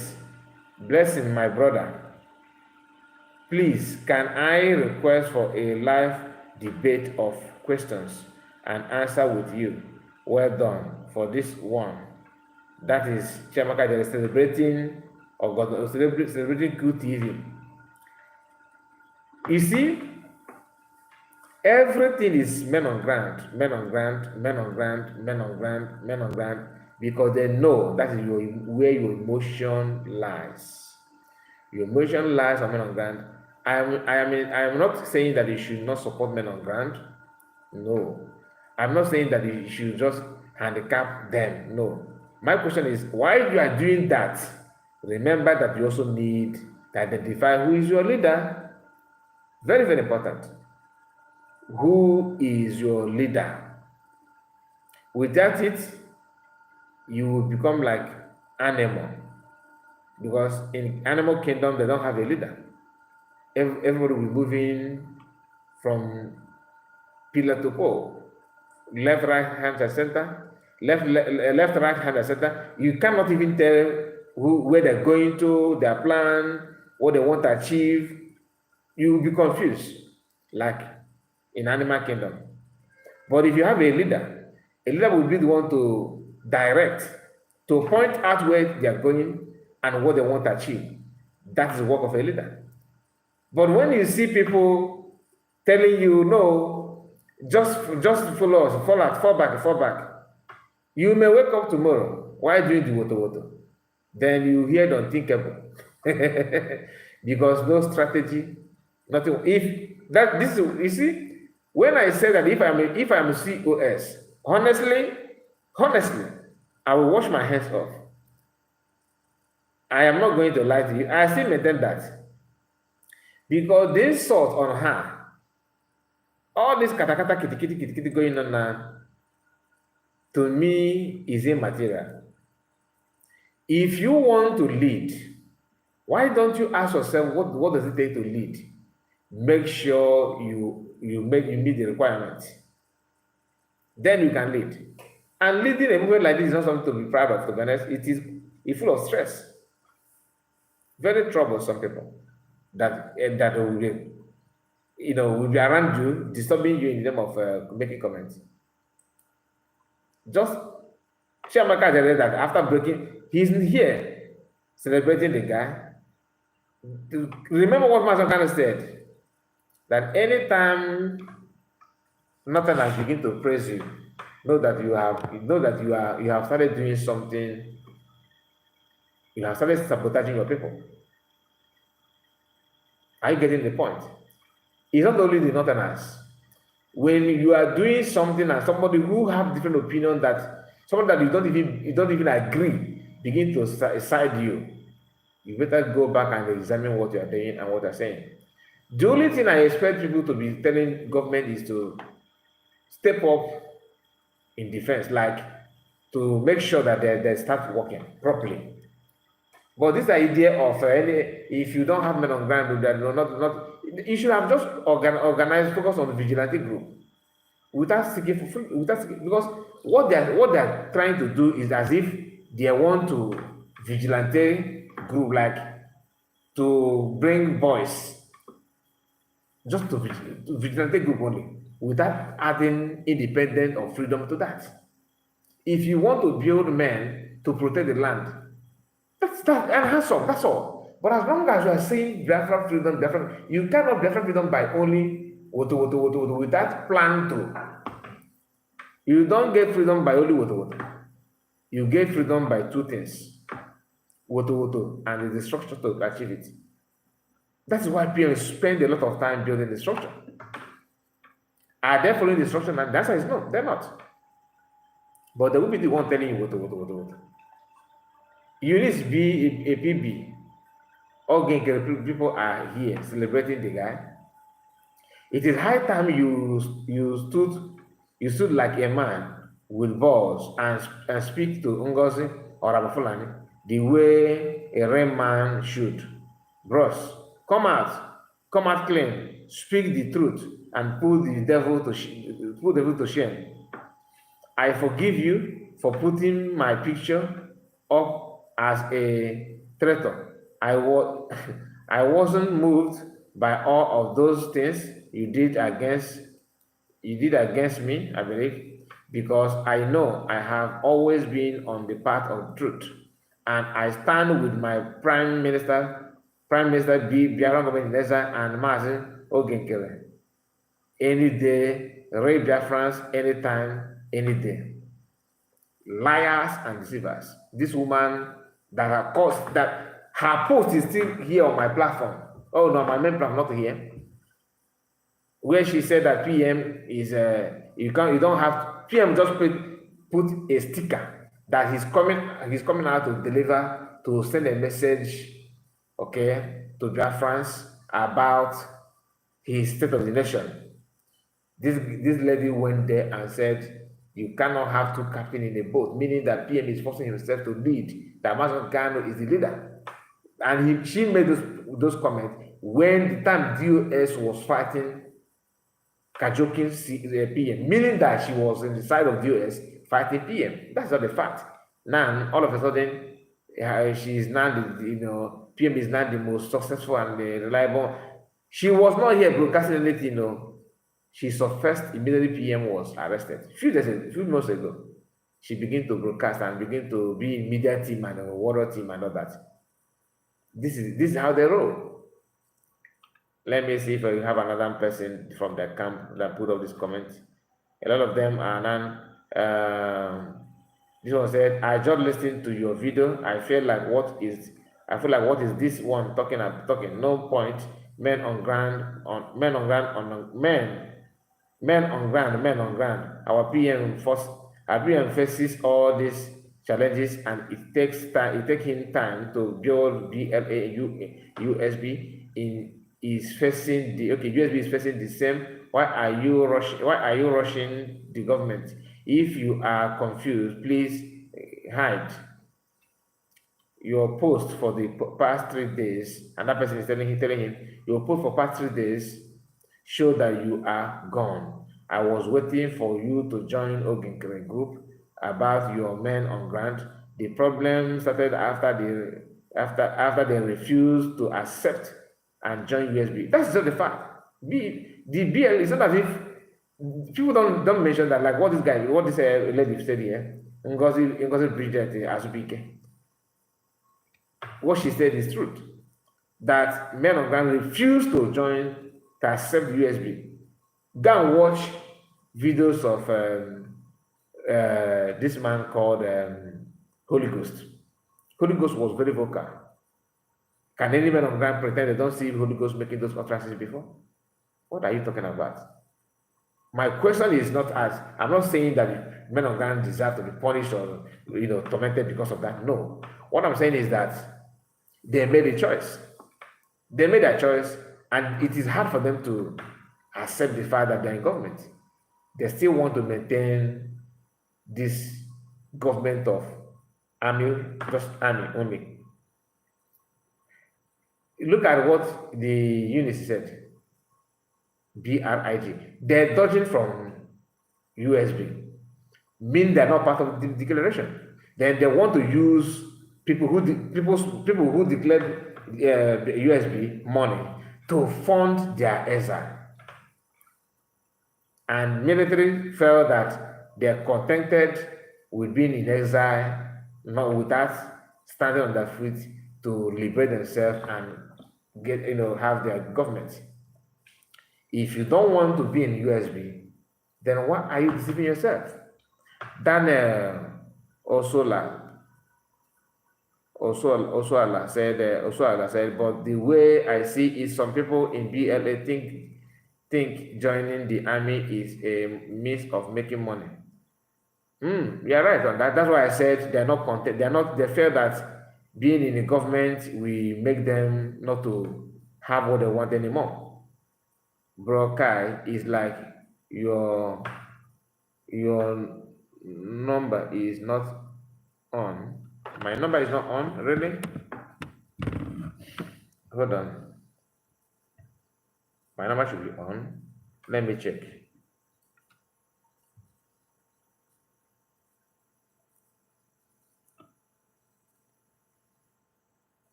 my brother. Please, can I request for a live debate of questions and answer with you? Well done for this one. That is Chiamaka that is celebrating good TV. You see, everything is men on ground, because they know that is where your emotion lies. Your emotion lies on men on ground. I am not saying that you should not support men on ground. No. I'm not saying that you should just handicap them. No. My question is, while you are doing that, remember that you also need to identify who is your leader. Very, very important. Who is your leader? Without it, you will become like animal. Because in animal kingdom, they don't have a leader. Everybody will be moving from pillar to pole. Left, right hand, and center. Left, right hand, and center. You cannot even tell where they're going to, their plan, what they want to achieve. You will be confused, like in animal kingdom. But if you have a leader will be the one to direct, to point out where they are going and what they want to achieve. That is the work of a leader. But when you see people telling you, no, just follow us, fall back, you may wake up tomorrow while doing the woto. Then you hear the unthinkable. Because no strategy, nothing. You see, when I say that if I'm a COS, honestly, I will wash my hands off. I am not going to lie to you. I still maintain that. Because the insult on her, all this katakata kitty going on now, to me is immaterial. If you want to lead, why don't you ask yourself what does it take to lead? Make sure you meet the requirements. Then you can lead. And leading a movement like this is not something to be proud of, to be honest. It's full of stress. Very troublesome people that will be around you, disturbing you in the name of making comments. Just Chiamaka said that after breaking, he's here celebrating the guy. Remember what Master kind of said, that anytime nothing has begin to praise you, know that you have started doing something, you have started sabotaging your people. Are you getting the point? It's not only the northerners. When you are doing something and somebody who have different opinion, that somebody that you don't even agree begin to side you, you better go back and examine what you are doing and what you are saying. The only thing I expect people to be telling government is to step up in defense, like to make sure that they start working properly. But this idea of if you don't have men on ground, that not you should have just organized, focus on the vigilante group without seeking for free, because what they're trying to do is as if they want to vigilante group, like to bring boys just to vigilante group only, without adding independent or freedom to that. If you want to build men to protect the land, that's that, and hands up, that's all. But as long as you are saying Biafra freedom, you cannot Biafra freedom by only without plan to. You don't get freedom by only woto. You get freedom by two things: woto and the structure to achieve it. That's why people spend a lot of time building the structure. Are they following the structure? And the answer is no, they're not. But they will be the one telling you woto. You need to be a PB. All people are here celebrating the guy. It is high time you stood like a man with balls and speak to Ngozi or Abafulani the way a real man should. Bros, come out clean, speak the truth, and put the devil to shame. I forgive you for putting my picture up as a traitor. I wasn't moved by all of those things you did against me, I believe, because I know I have always been on the path of truth, and I stand with my Prime Minister Biafra Government and Mazi Ogenkele. Any day, Ray Biafrans, anytime, any day. Liars and deceivers. This woman that her post is still here on my platform. Oh no, my main platform not here. Where she said that PM is you don't have PM just put a sticker that he's coming out to deliver, to send a message, okay, to Biafrans about his state of the nation. This lady went there and said, you cannot have two captains in a boat, meaning that PM is forcing himself to lead. That Amazon Kano is the leader. And she made those comments when the time DOS was fighting Kajokin's PM, meaning that she was in the side of DOS fighting PM. That's not a fact. Now, all of a sudden, she is now, PM is now the most successful and reliable. She was not here broadcasting anything, She surfaced immediately. PM was arrested. A few months ago, she began to broadcast and began to be in media team and water team and all that. This is how they roll. Let me see if I have another person from that camp that put up this comment. A lot of them are now. This one said, "I just listened to your video. I feel like what is this one talking? No point. Men on ground. Our PM faces all these challenges, and it takes time. It takes him time to build BLA USB is facing the USB is facing the same. Why are you rushing the government? If you are confused, please hide your post for the past 3 days." And that person is telling him, your post for past 3 days show that you are gone. I was waiting for you to join Ogenkere group about your men on ground. The problem started after they refused to accept and join USB. That's just the fact. The BL is not as if people don't mention that, like what this lady said here. Ngozi Bridget Azubike. What she said is truth. That men of God refuse to join, to accept USB. Go and watch videos of this man called Holy Ghost. Holy Ghost was very vocal. Can any man of God pretend they don't see Holy Ghost making those utterances before? What are you talking about? My question is not as, I'm not saying that men of God deserve to be punished or tormented because of that. No. What I'm saying is that they made a choice. They made a choice, and it is hard for them to accept the fact that they're in government. They still want to maintain this government of army, just army only. Look at what the unit said. BRIG. They're dodging from USB. Mean they're not part of the declaration. Then they want to use people who declared USB money to fund their exile. And military felt that they're contented with being in exile, not without standing on their feet to liberate themselves and get have their government. If you don't want to be in USB, then why are you deceiving yourself? Daniel Osola said, but the way I see it, some people in BLA think joining the army is a means of making money. You're right on that. That's why I said they're not content. They feel that being in the government will make them not to have what they want anymore. Bro Kai is like your number is not on. My number is not on, really? Hold on. My number should be on. Let me check.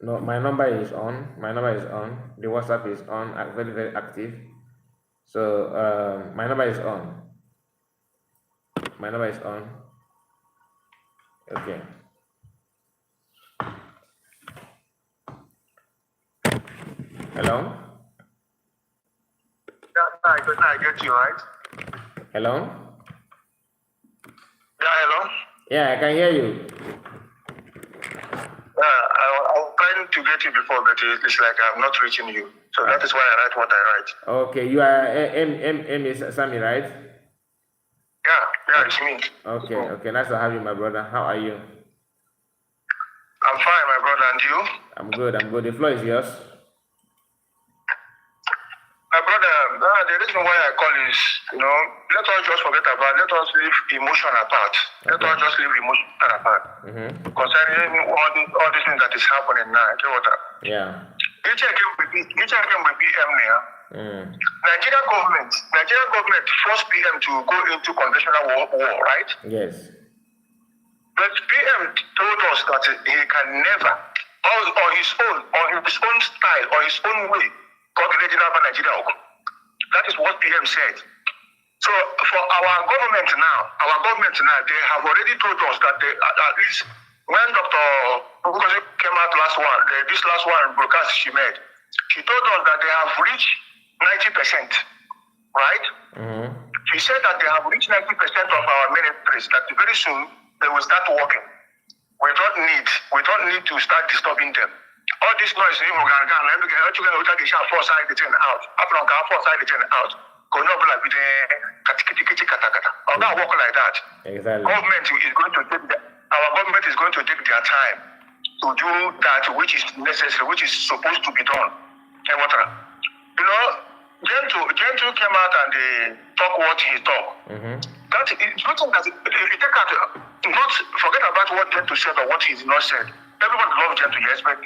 No, my number is on. My number is on. The WhatsApp is on, very, very active. So my number is on. My number is on. Okay. Hello? Yeah, I get you, right? Hello? Yeah, hello? Yeah, I can hear you. I was trying to get you before, but it's like I'm not reaching you. So that is why I write what I write. Okay, you are M is Sammy, right? Yeah, it's me. Okay, nice to have you, my brother. How are you? I'm fine, my brother, and you? I'm good. The floor is yours. My brother, the reason why I call is, let us just forget about, let us leave emotion apart. Okay. Let us just leave emotion apart. Concerning all these things that is happening now, yeah. You check with PM now. Nigerian government forced PM to go into conventional war, right? Yes. But PM told us that he can never, on his own style, or his own way, Nigeria. That is what PM said. So for our government now, they have already told us that they, at least when Dr. Ugozi came out this last one broadcast she made, she told us that they have reached 90%, right? She said that they have reached 90% of our militaries, that very soon they will start working. We don't need to start disturbing them. All this noise, force side the thing out. Force side the thing out. Go not like with or not work like that. Exactly. Our government is going to take their time to do that which is necessary, which is supposed to be done. Gentle came out and they talk what he talked. That is nothing that not forget about what Gentle said or what he did not said. Everyone loves Gentle, yes, but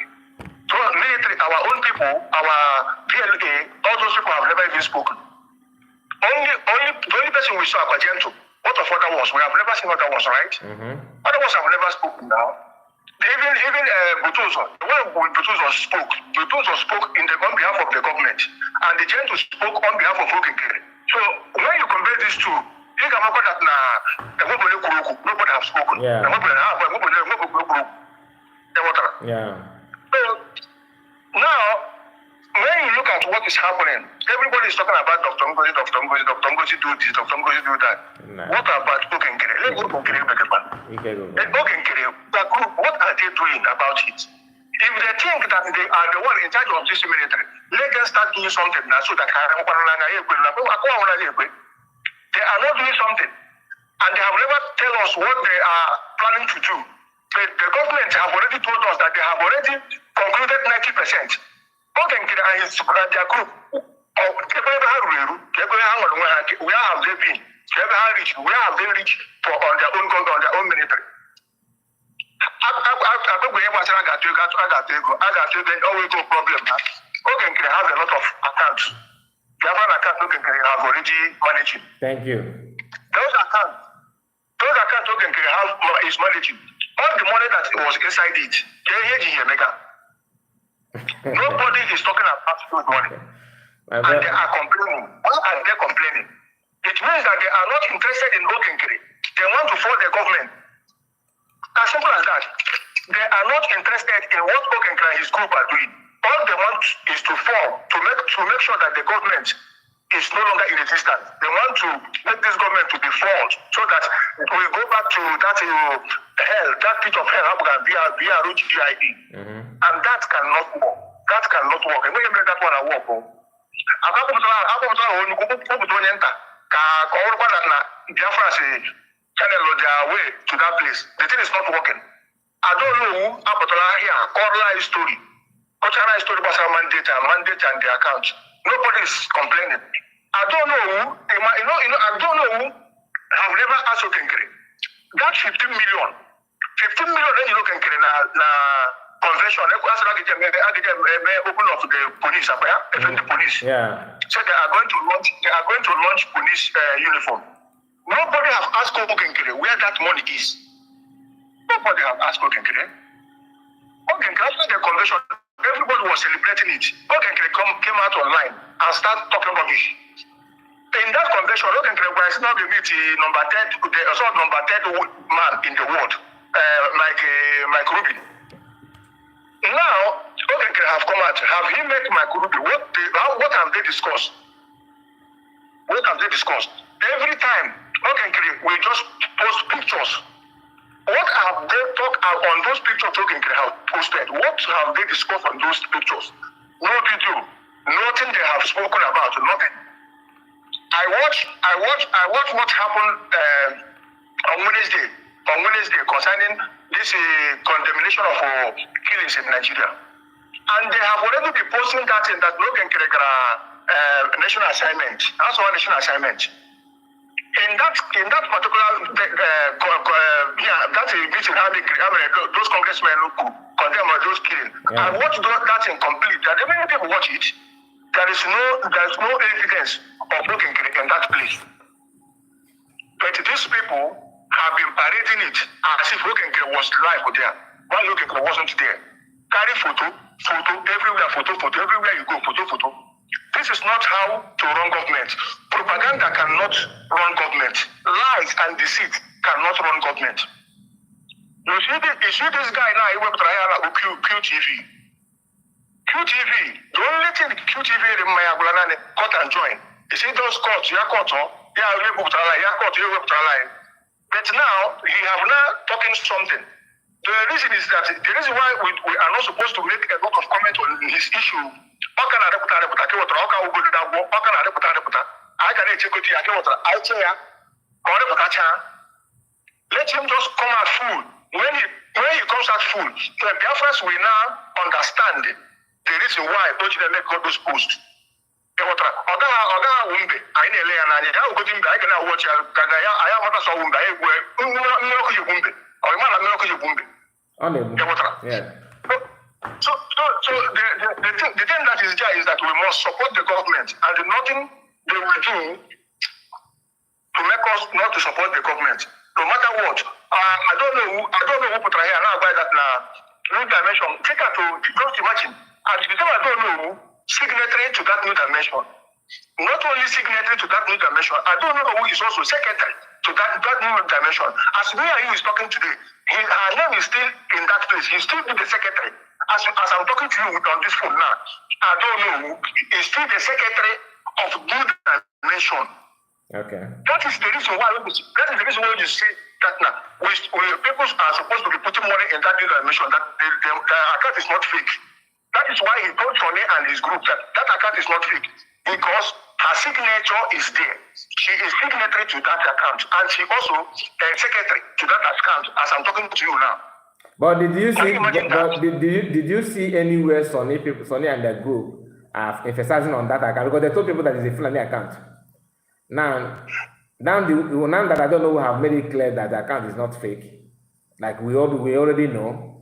so military, our own people, our PLA, all those people have never even spoken. The only person we saw was Gentle. What of other ones? We have never seen other ones, right? Other ones have never spoken now. Even Butuzo, the one when Butuzo spoke on behalf of the government, and the Gentle spoke on behalf of Okeke. So when you compare these two, You can remember that nobody have spoken. Yeah. Yeah. So now, when you look at what is happening, everybody is talking about Dr. Ngozi do this, Dr. Ngozi do that. Nah. What about Okenkere? Let's go to Okenkere. What are they doing about it? If they think that they are the one in charge of this military, let them start doing something now so that they are not doing something. And they have never tell us what they are planning to do. The government have already told us that they have already concluded 90%. Okenkere and his their group, where have they been? Where have they reached on their own military? Always no problem. Okenkere has a lot of accounts. The other account Okenkere have already managed. Thank you. Those accounts Okenkere is managing. All the money that was inside it, nobody is talking about food money. And they are complaining. Why are they complaining? It means that they are not interested in Okenkere. They want to follow the government. As simple as that. They are not interested in what Okenkere and his group are doing. All they want is to fall, to make sure that the government is no longer in existence. They want to make this government to be false so that we go back to that hell, that pit of hell, and that cannot work. That cannot work. And when you make that one work, channel their way to that place. The thing is not working. I don't know who here, oral story. Cultural story was a mandate and the account. Nobody is complaining. I don't know who, I don't know who have never asked Okenkere. That 15 million, then you can carry na convention. Open of the police, the police. Yeah. So they are going to launch police uniform. Nobody have asked Okenkere where that money is. Nobody have asked Okenkere. Okenkere, after the convention, everybody was celebrating it. Okenkere came out online and started talking rubbish. In that convention, Okenkere was now the number 10 man in the world, Mike Rubin. Now, Okenkere have come out. Have he met Mike Rubin? What have they discussed? What have they discussed? Every time, Okenkere will just post pictures. What have they talked on those pictures Okenkere have posted? What have they discussed on those pictures? No video. Nothing they have spoken about. Nothing. I watch what happened on Wednesday concerning this condemnation of killings in Nigeria. And they have already been posting that in that Okenkere national assignment. That's one national assignment. In that particular that's a meeting having those congressmen who condemn those killings. I watched that in complete. That many people watch it. There's no evidence of Okenkere in that place. But these people have been parading it as if Okenkere was live there, while Okenkere wasn't there. Carry photo everywhere, photo everywhere you go, photo. This is not how to run government. Propaganda cannot run government. Lies and deceit cannot run government. You see this guy now, he went to QTV. QTV, the only thing QTV cut and join. You see those courts, but now he have now talking something. The reason is that the reason why we are not supposed to make a lot of comment on his issue. Let him just come out full. When he comes out full, the Biafrans will now understand the reason why make all those posts. Yeah. So the thing that is there is that we must support the government, and nothing they will do to make us not to support the government, no matter what. I don't know who put her here now by that new dimension. Take her to just imagine. And the time I don't know who signatory to that new dimension. not only signatory to that new dimension, I don't know who is also secretary to that new dimension. As me and you is talking today, her name is still in that place. He still be the secretary. As I'm talking to you on this phone now, I don't know who is still the secretary of new dimension. Okay. That is the reason why you say that now. People are supposed to be putting money in that new dimension. That the account is not fake. That is why he told Sonny and his group that account is not fake, because her signature is there. She is signatory to that account, and she also secretary to that account. As I'm talking to you now. But did you see? Did you see anywhere Sonny and their group are emphasizing on that account, because they told people that it's a Fulani account. Now that I don't know, have made it clear that the account is not fake. Like we already know.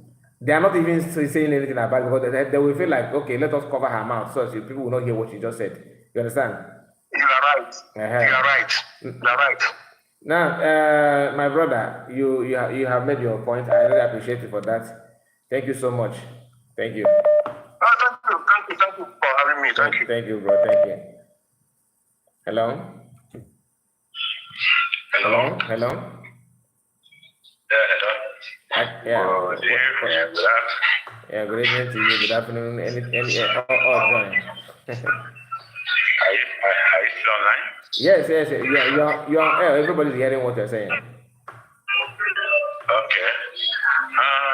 They are not even saying anything about it, because they will feel like, okay, let us cover her mouth so people will not hear what she just said. You understand? You are right. You are right. You are right. Now, my brother, you have made your point. I really appreciate you for that. Thank you so much. Thank you. Thank you for having me. Thank you. Thank you, bro. Thank you. Hello. Hello. Hello. Hello. Yeah, good evening to you. Good afternoon. Join. Are you still online? Yes. Yeah, you're on air. Everybody's hearing what you're saying. Okay.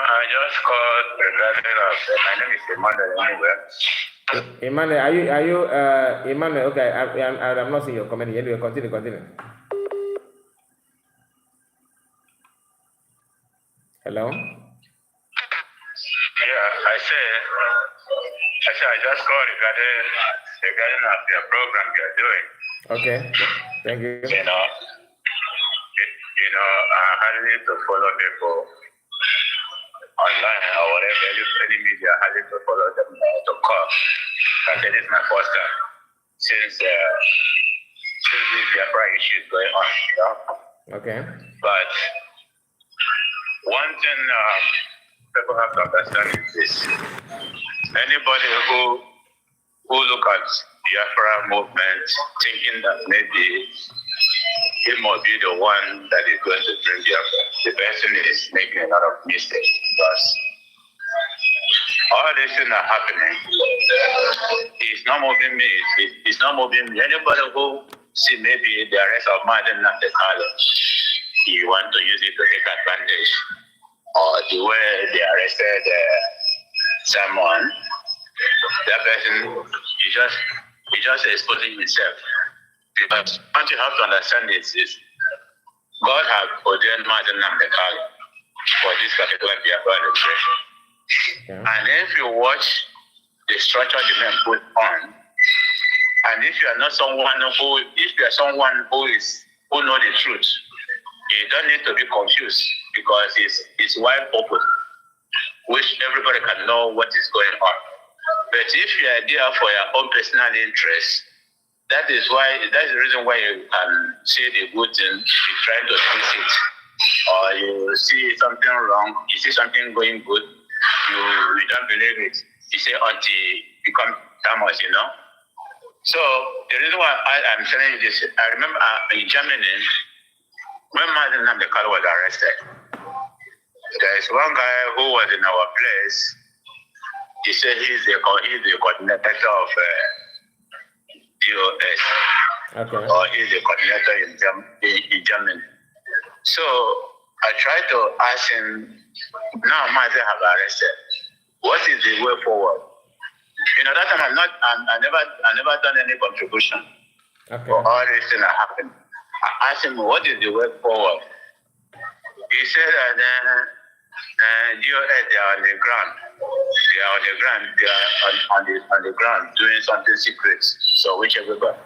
I just called regarding my name is Emmanuel anyway. Emmanuel, are you Emmanuel? Okay, I'm not seeing your comment. Anyway, continue. Hello. Yeah, I just called regarding of the program you're doing. Okay, thank you. You know, I need to follow people online or whatever, any media. I need to follow them to call. I said this is my first time since this Biafra issue is going on. You know. Okay. But one thing people have to understand is this: anybody who look at Biafra movement thinking that maybe he must be the one that is going to bring Biafra, the person is making a lot of mistakes, because all these things are happening. It's not moving me. It's not moving me. Anybody who see maybe the arrest of Martin and the college, you want to use it to take advantage, or the way they arrested someone, that person is just exposing himself. Because what you have to understand is God has ordained Martin Namdekal for this particular Biafra liberation. Yeah. And if you watch the structure the men put on, and if you are not someone who know the truth, you don't need to be confused, because it's wide open, which everybody can know what is going on. But if you are there for your own personal interest, that's the reason why you can see the good thing, you try to twist it, or you see something wrong, you see something going good, you don't believe it. You say until you become Thomas, you know. So the reason why I'm telling you this, I remember in Germany, when Martin Namdekal was arrested, there is one guy who was in our place. He said he's the coordinator of DOS, okay, or he's the coordinator in Germany. So I tried to ask him, now Martin have arrested, what is the way forward? You know, that time I never done any contribution for all these things that happened. I asked him, what is the way forward? He said that DOS, they are on the ground. They are on the ground doing something secret. So which everybody.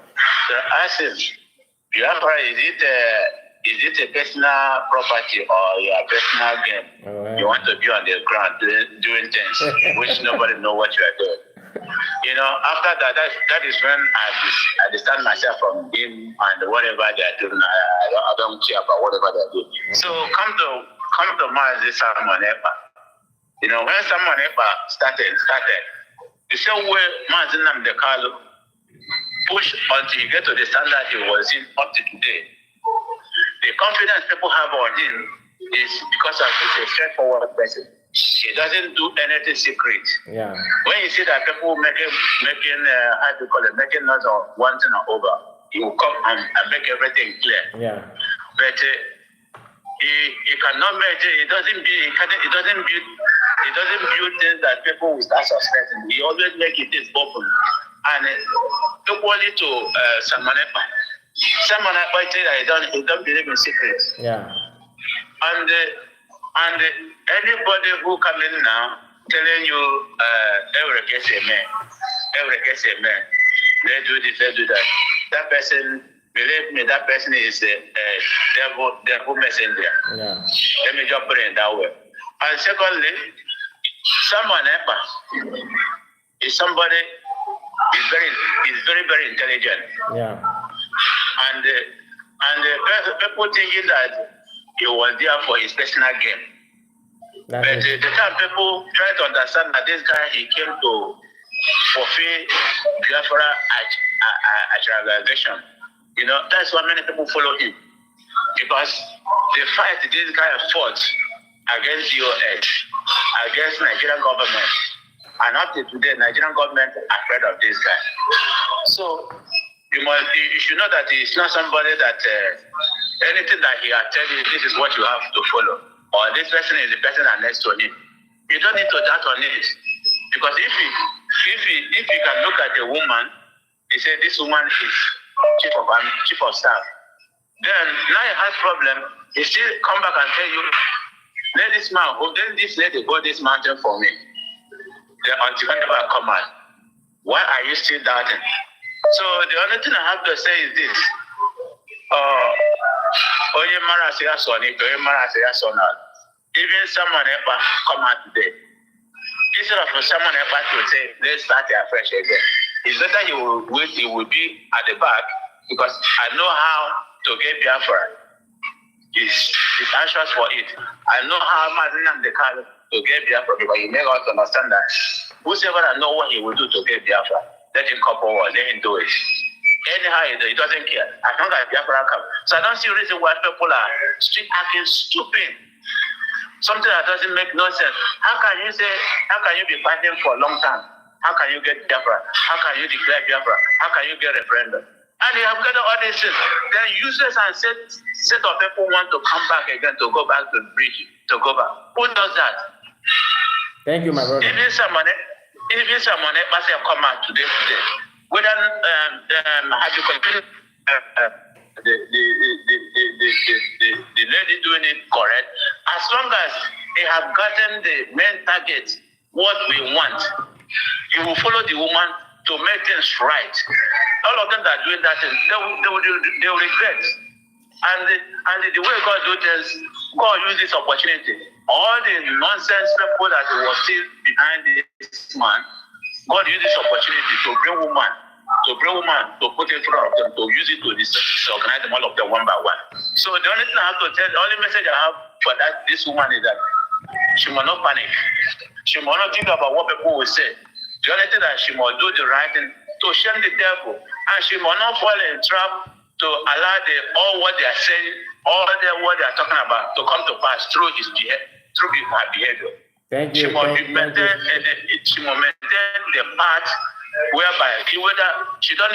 So I asked him, Biafra, is it a personal property or your personal game? Oh, you want to be on the ground doing things which nobody know what you are doing. You know, after that is when I distance myself from him and whatever they are doing. I don't care about whatever they are doing. So come to Mazi Simon Epa. You know, when Simon Epa started, the same way Mazi Namdekal push until he get to the standard he was in up to today. The confidence people have on him is because of he's a straightforward person. He doesn't do anything secret. Yeah. When you see that people making how do you call it, making noise of one thing or over, he will come and make everything clear. Yeah. But he cannot make it. He doesn't build things that people will start suspecting. He always make it open. And equally to Samanepa. Samanepa say that he don't believe in secrets. Yeah. And anybody who come in now telling you every case amen, they do this, they do that. That person, believe me, that person is a devil messenger. Yeah. Let me just put it in that way. And secondly, someone is somebody is very, very intelligent. Yeah. And people thinking that he was there for his personal gain. But the time people try to understand that this guy, he came to fulfill Biafra actualization. You know, that's why many people follow him. Because the fight this guy fought against US, against Nigerian government, and up to today, Nigerian government are afraid of this guy. So you should know that he's not somebody that anything that he has tell you, this is what you have to follow, or this person is the person that next to him. You don't need to doubt on it, because if he can look at a woman, he say this woman is chief of staff. Then now he has problem. He still come back and tell you, let this lady go this mountain for me. Then until whenever I come out, why are you still doubting? So the only thing I have to say is this. Even someone else come out today. Instead of someone else to say, let's start afresh again. It's better he will be at the back, because I know how to get Biafra. He's anxious for it. I know how Mazinam the car to get Biafra, because he make us understand that whosoever I know what he will do to get Biafra, let him come forward, let him do it. Anyhow, he doesn't care. As long as Biafra comes. So I don't see a reason why people are acting stupid. Something that doesn't make no sense. How can you be fighting for a long time? How can you get Biafra? How can you declare Biafra? How can you get referendum? And you have got all these things. Then useless and set of people want to come back again, to go back to the bridge, to go back. Who does that? Thank you, my brother. Even someone must have come out today. Whether have you considered the lady doing it correct, as long as they have gotten the main target, what we want, you will follow the woman to make things right. All of them that are doing that, they will regret. And the way God do things, God use this opportunity. All the nonsense people that were still behind this man, God use this opportunity to bring woman, to put in front of them, to use it to disorganize them, all of them one by one. So the only thing I have to tell, the only message I have for this woman is that she must not panic. She must not think about what people will say. The only thing that she must do the right thing to shame the devil, and she must not fall in trap to allow all what they are saying, all what they are talking about to come to pass through her behavior. Thank you. She must maintain the path whereby she don't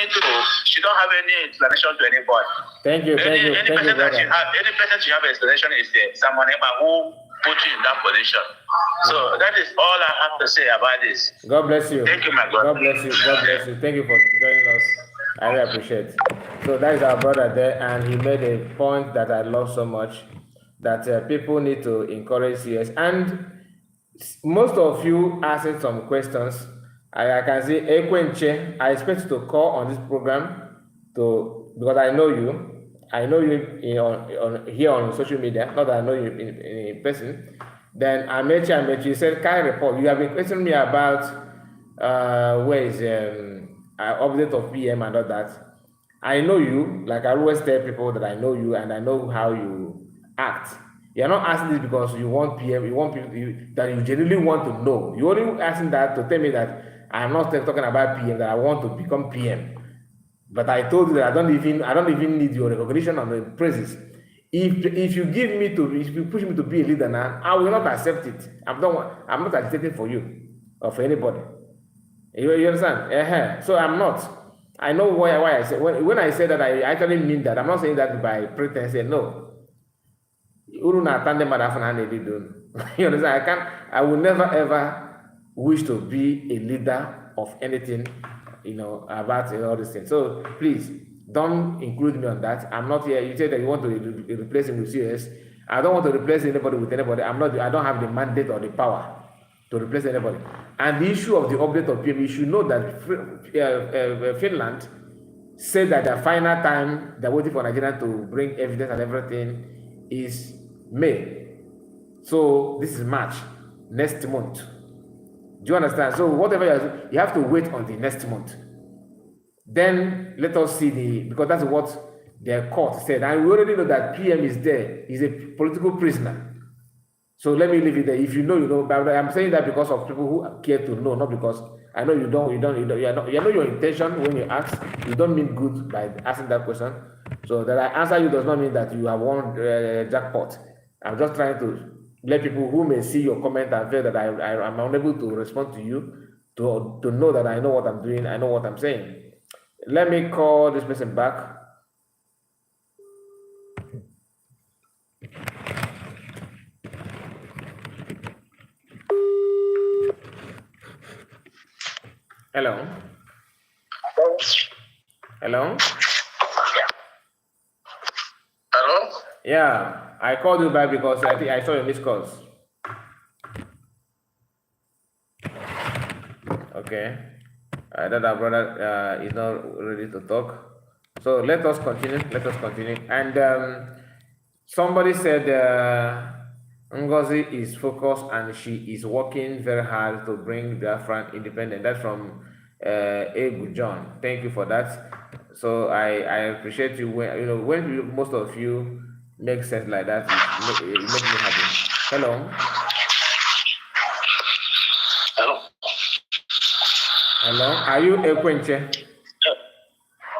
have any explanation to anybody. Thank you. Any person she have explanation is someone who put you in that position. So that is all I have to say about this. God bless you. Thank you, my brother. God bless you. God bless you. Thank you for joining us. I really appreciate it. So that is our brother there, and he made a point that I love so much, that people need to encourage CS. And most of you asking some questions. I can see Ekwenche. I expect you to call on this program because I know you. I know you here on social media, not that I know you in person. Then Amechi said, "Can report? You have been questioning me about where is update of PM and all that. I know you, like I always tell people that I know you and I know how you act. You're not asking this because you want PM, you want people that you genuinely want to know. You're only asking that to tell me that I'm not talking about PM, that I want to become PM. But I told you that I don't even need your recognition and praises. If you push me to be a leader now, I will not accept it. I'm not agitating for you or for anybody. You understand? So I'm not. I know why I say when I say that I actually mean that. I'm not saying that by pretense. No. You understand? I will never ever wish to be a leader of anything, about all these things. So please don't include me on that. I'm not here. You say that you want to replace him with CS. I don't want to replace anybody with anybody. I don't have the mandate or the power to replace anybody. And the issue of the update of PM, you should know that Finland said that the final time they're waiting for Nigeria to bring evidence and everything is May. So this is March, next month. Do you understand? So whatever you have to wait on the next month. Then let us see because that's what their court said. And we already know that PM is there. He's a political prisoner. So let me leave it there. If you know, you know. But I'm saying that because of people who care to know, not because I know you know your intention when you ask. You don't mean good by asking that question. So that I answer you does not mean that you have won jackpot. I'm just trying to let people who may see your comment and feel that I'm unable to respond to you to know that I know what I'm doing. I know what I'm saying. Let me call this person back. Hello. Hello. Hello? Yeah, I called you back because I think I saw your missed calls. Okay. I thought our brother is not ready to talk. So let us continue. And somebody said Ngozi is focused and she is working very hard to bring Biafran independent. That's from Egu John. Thank you for that. So I appreciate you when most of you make sense like that. It makes me happy. Hello. Hello? Hello. Are you Ekwenche?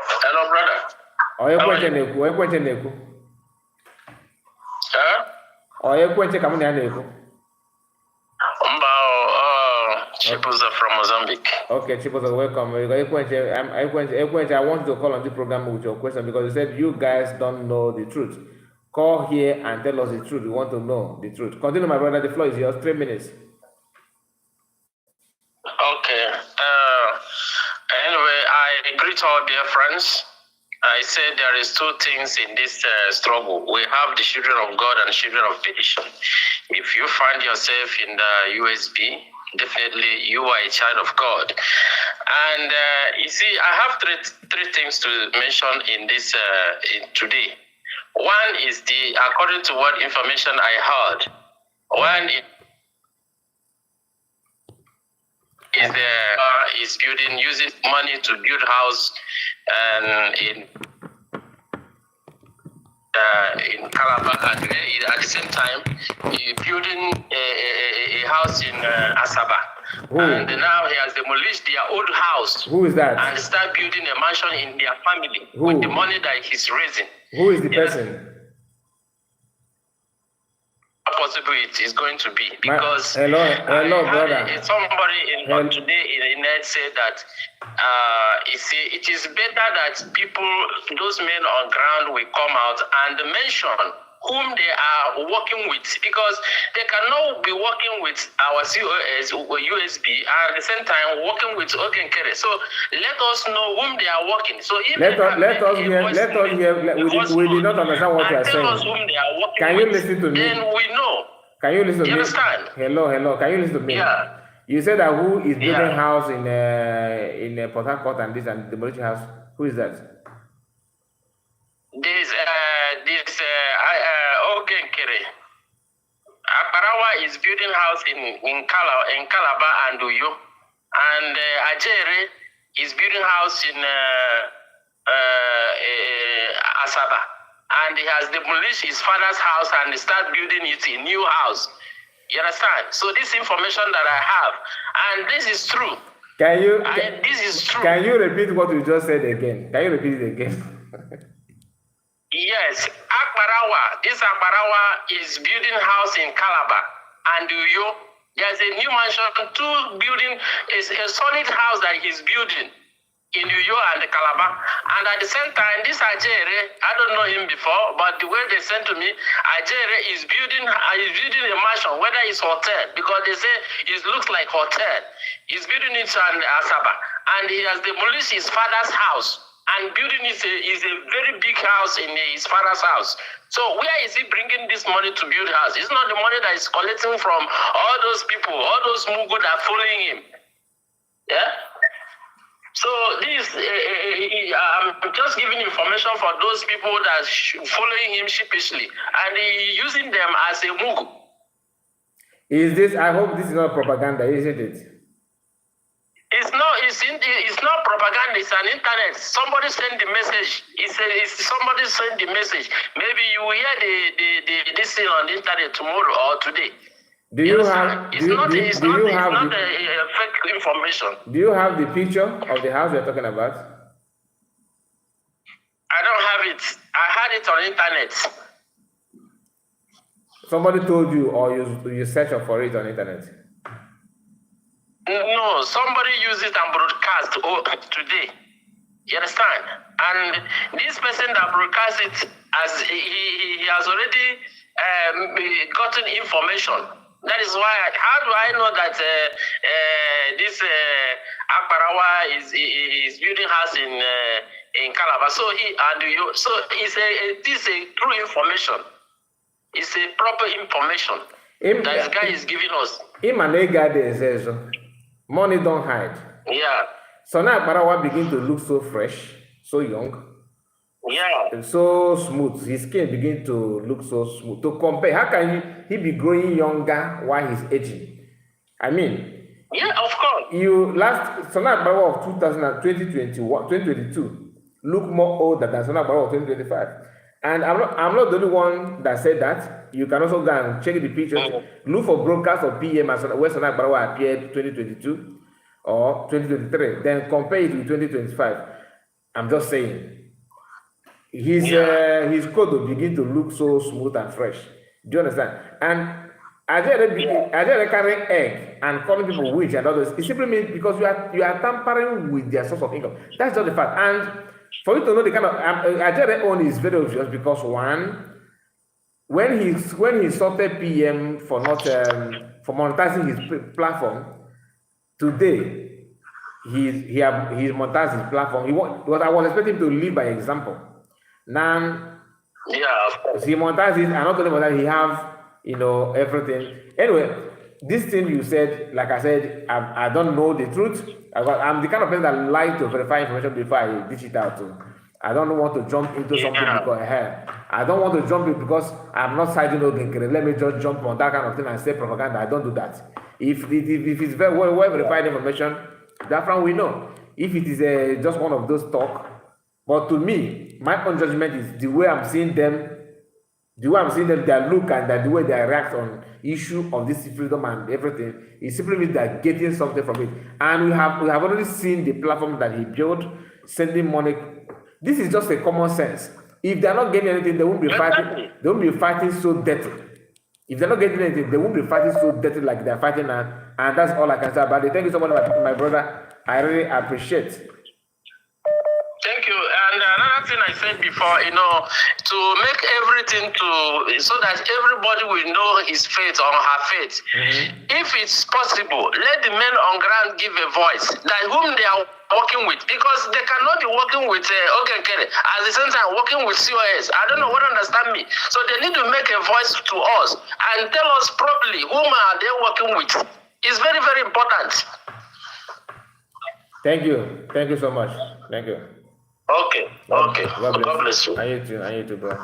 Hello, brother. Or Ekwenche Neku? Huh? Or Ekwenche Kamuni Neku? Chibuza from Mozambique. Okay, Chibuza, welcome. Ekwenche, I want you to call on this program with your question because you said you guys don't know the truth. Call here and tell us the truth. We want to know the truth. Continue, my brother. The floor is yours. 3 minutes. Okay. Anyway, I greet all dear friends. I said there is two things in this struggle. We have the children of God and children of perdition. If you find yourself in the USB, definitely you are a child of God. And you see, I have three things to mention in this today. One is according to what information I heard, one is building, using money to build house and in Calabar, and at the same time building a house in Asaba. Ooh. And now he has demolished their old house. Who is that? And start building a mansion in their family with the money that he's raising. Who is the person? Possible it is going to be because hello, brother. Somebody today in the net said that it is better that those men on ground will come out and mention whom they are working with, because they cannot be working with our COS or USB and at the same time working with Ogenkere. So let us know whom they are working. So if let us hear. We did not understand what you are saying. Tell us whom they are working Can you listen to me? Then we know. Can you listen to me? You understand? Hello. Can you listen to me? Yeah. You said that who is building house in Port Harcourt and this and demolition house? Who is that? This Ogenkere. Aparawa is building house in Calabar and Uyo, and Ajere is building house in Asaba, and he has demolished his father's house and start building it a new house. You understand? So this information that I have, and this is true. This is true. Can you repeat what you just said again? Can you repeat it again? Yes, this Akbarawa is building house in Calabar and Uyo. There's a new mansion, is a solid house that he's building in Uyo and Calabar. And at the same time, this Ajere, I don't know him before, but the way they sent to me, Ajere is building a mansion, whether it's hotel, because they say it looks like hotel. He's building it in Asaba, and he has demolished his father's house. And building is a very big house in his father's house. So where is he bringing this money to build house? It's not the money that he's collecting from all those people, all those Mugu that are following him. Yeah? So this, I'm just giving information for those people that are following him sheepishly. And he using them as a Mugu. I hope this is not propaganda, isn't it? It's not propaganda, it's an internet. Somebody sent the message. Somebody sent the message. Maybe you will hear this thing on the internet tomorrow or today. It's not fake information. Do you have the picture of the house we're talking about? I don't have it. I had it on internet. Somebody told you, or you search for it on internet? No, somebody used it and broadcast today. You understand? And this person that broadcast it, he has already gotten information. That is why, how do I know that this Akbarawa is building house in Calabar? So this is a true information. It's a proper information that this guy is giving us. Money don't hide. Yeah. So now Akbarawa begin to look so fresh, so young. Yeah. So smooth. His skin begin to look so smooth. To compare, how can he be growing younger while he's aging? I mean, yeah, of course. Sona Akbarawa of 2022 look more older than Sona Akbarawa of 2025. And I'm not the only one that said that. You can also go and check the pictures. Look for broadcast of PM as where Sona Akbarawa appeared 2022 or 2023. Then compare it with 2025. I'm just saying. His coat will begin to look so smooth and fresh. Do you understand? And Ajere carrying egg and calling people witch and others, it simply means because you are tampering with their source of income. That's just the fact. And for you to know the kind of Ajere own is very obvious because one, when he sorted PM for not for monetizing his platform, today he's monetized his platform. I was expecting him to lead by example. Now, yeah, of course. He monetizes, and not only that, he have everything. Anyway, this thing you said, like I said, I don't know the truth. I'm the kind of person that like to verify information before I dish it out. I don't want to jump into something because I don't want to jump in because I'm not citing Ogenkere. Let me just jump on that kind of thing and say propaganda. I don't do that. If it's very well verified information, that from we know. If it is just one of those talk. But to me, my own judgment is the way I'm seeing them, their look and the way they react on issue of this freedom and everything, it simply means they're getting something from it. And we have already seen the platform that he built, sending money. This is just a common sense. If they're not getting anything, they won't be fighting. They won't be fighting so dirty. If they're not getting anything, they won't be fighting so dirty like they're fighting now. And that's all I can say about it. Thank you so much, my brother. I really appreciate. Thank you. And another thing I said before, to make everything so that everybody will know his faith or her faith. Mm-hmm. If it's possible, let the men on ground give a voice that whom they are working with, because they cannot be working with Ogenkere at the same time working with COS. I don't know what understand me. So they need to make a voice to us and tell us properly whom are they working with. It's very, very important. Thank you. Thank you so much. Thank you. Okay. God bless you. I need to, bro.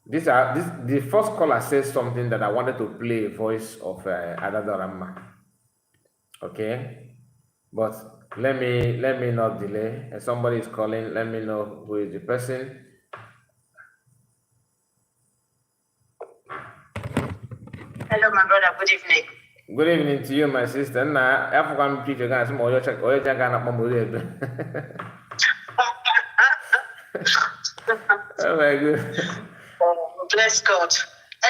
The first caller says something that I wanted to play voice of Adadorama. Okay, but let me not delay. Somebody is calling. Let me know who is the person. Hello, my brother. Good evening. Good evening to you, my sister. Nah, African picture guys, some oil check on my mother. Oh my God. Bless God.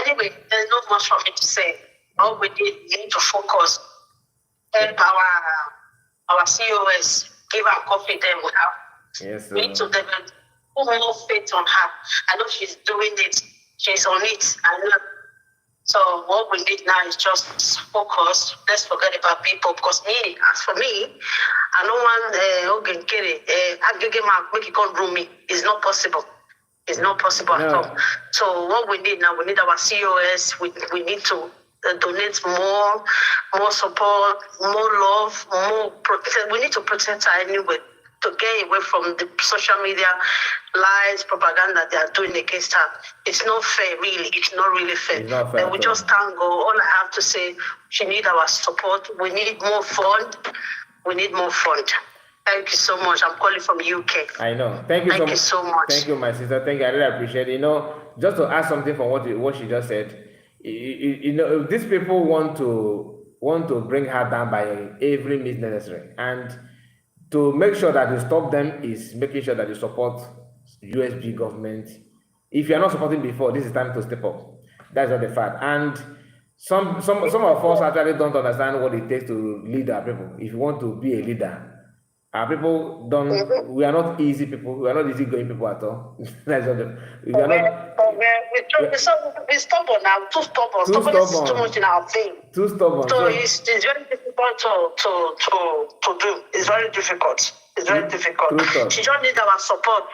Anyway, there's not much for me to say. All we need to focus. Help our COS, give her confidence we have. Yes, sir. We need to develop put more faith on her. I know she's doing it. She's on it. I know. So what we need now is just focus. Let's forget about people because as for me, I don't want make it come room me. It's not possible. It's not possible at all. So what we need now, we need our COS. We need to donate more support, more love, more protect. We need to protect her anyway to get away from the social media lies, propaganda they are doing against her. It's not fair, really. It's not really fair. And we just thank God. All I have to say, she needs our support. We need more fund. We need more fund. Thank you so much. I'm calling from UK. I know. Thank you so much. Thank you, my sister. Thank you. I really appreciate it. Just to add something from what she just said, if these people want to bring her down by every means necessary, and to make sure that you stop them is making sure that you support USB government. If you are not supporting before, this is time to step up. That's not the fact. And some of us actually don't understand what it takes to lead our people. If you want to be a leader, our people we are not easy people. We are not easygoing people at all. That's not we are not. We're stubborn now. Too stubborn. Stubbornness is too much in our vein. Too stubborn. So it's very difficult to do. It's very difficult. It's very difficult. She just needs our support,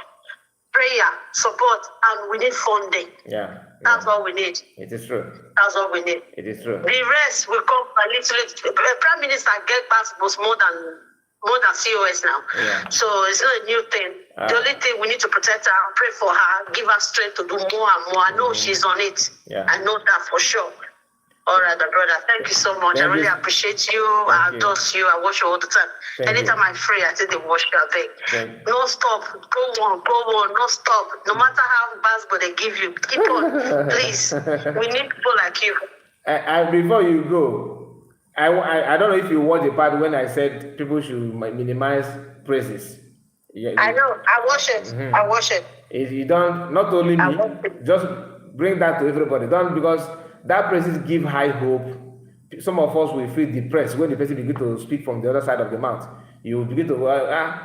prayer, support, and we need funding. Yeah. That's all we need. It is true. That's all we need. It is true. The rest will come by little. Prime Minister get passports more than COS now. Yeah. So it's not a new thing. The only thing we need to protect her, pray for her, give her strength to do more and more. I know she's on it. Yeah. I know that for sure. All right, my brother. Thank you so much. I really appreciate you. I adore you. I watch you all the time. Anytime I'm free, I think they watch you. I think. No stop. Go on. No stop. No matter how bad they give you, keep on. Please. We need people like you. Before you go, I don't know if you watched the part when I said people should minimize praises. Yeah, I know. I watch it. Mm-hmm. I watch it. If you don't, not only me, just bring that to everybody. Don't, because that praises give high hope. Some of us will feel depressed when the person begin to speak from the other side of the mouth. You begin to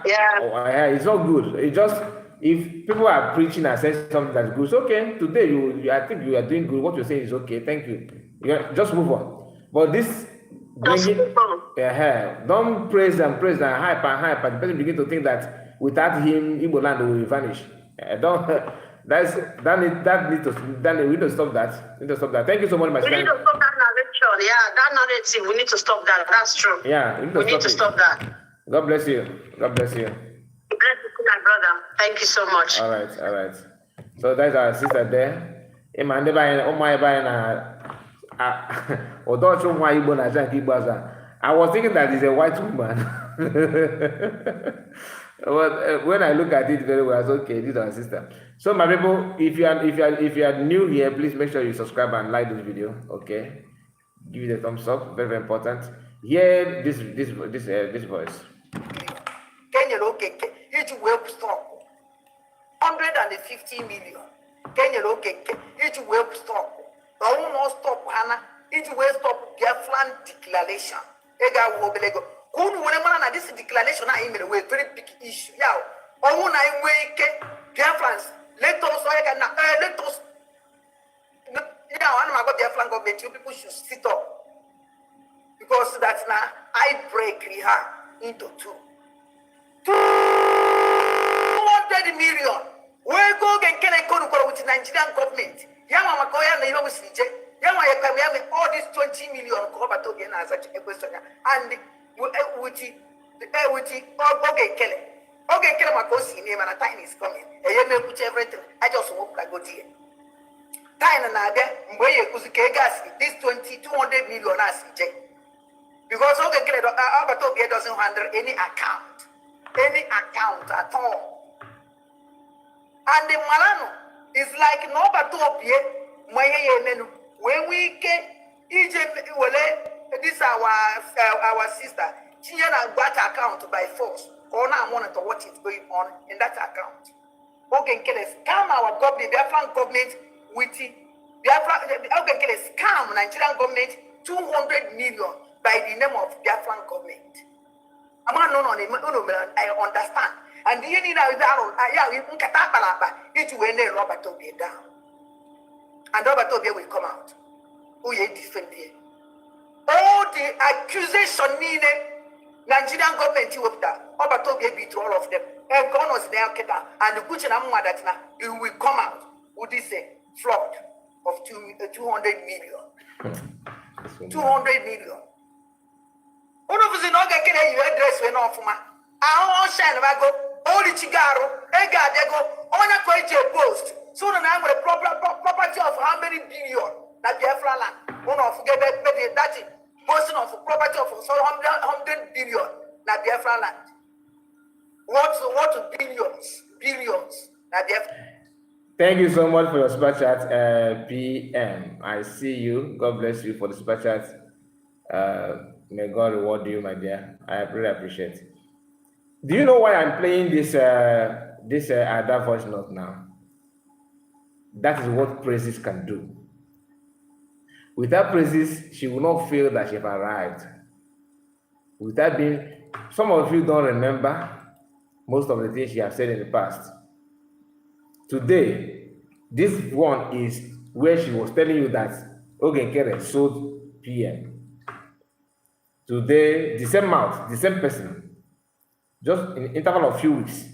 it's not good. It just, if people are preaching and saying something that's good, it's okay. Today I think you are doing good. What you're saying is okay. Thank you. Just move on. But this. Don't praise and hype, and the person begin to think that without him, Igbo land will vanish. We need to stop that. Thank you so much, my friend. We need to stop that narration. Yeah, that narrative. We need to stop that. That's true. Yeah, we need to stop that. God bless you. God bless you. Bless you, my brother. Thank you so much. All right. So that's our sister there. I was thinking that it's a white woman. But when I look at it very well, I said, okay, this is our sister. So my people, if you are new here, please make sure you subscribe and like this video. Okay, give it a thumbs up. Very, very important. Hear this voice. Kenya okay, it will stop 150 million. Kenya okay, it will stop. I will not stop Hannah. It will stop Biafran declaration. Ega wo belego. Kunu whenever na this declaration na email we very big issue. Yeah. Owu na weke Biafrans. Let us. Now I'm about Biafran government. You people should sit up because that's now I break her into two. 200 million. We go and can I go with the Nigerian government? Yama Makoya na Yama Sije, Yama Yakami, all these 20 million Kobato as such a question, and with Kelly. Okay, Kelly Makosi name and a time is coming. A year put everything. I just walk like go here. Time and Naga, Mboye Kuzike gas, this 200 million as because okay, Kelly Abato doesn't handle any account at all. And the Malano. It's like no battle up yet. When we get This our sister. She had got account by force. Or now monitor what is going on in that account. Okay, can scam our government, the Afghan government with the Afghan can scam Nigerian government 200 million by the name of the Afghan government. I understand. And you need it will Robert Tobia down. And Robert Tobia will come out. Who you defend here? All the accusation needed. Nigerian government you that Robert Tobia beat all of them. And God was there, and the Kuchin Amadatina, it will come out with this fraud of 200 million. 200 million. One of us in Oga can you address when off my I shine I go, all the Chigaro, Ega, they go, on a quite post. So then I'm a property of how many billion that Biafra land. One of get that portion of property of 100 billion that Biafra land. What billions that Biafra. Thank you so much for your super chat, PM. I see you. God bless you for the super chat. May God reward you, my dear. I really appreciate it. Do you know why I'm playing this Ada voice note now? That is what praises can do. Without praises, she will not feel that she have arrived. Without being, some of you don't remember most of the things she has said in the past. Today, this one is where she was telling you that Ogenkere sold PM. Today, the same mouth, the same person, just in the interval of few weeks,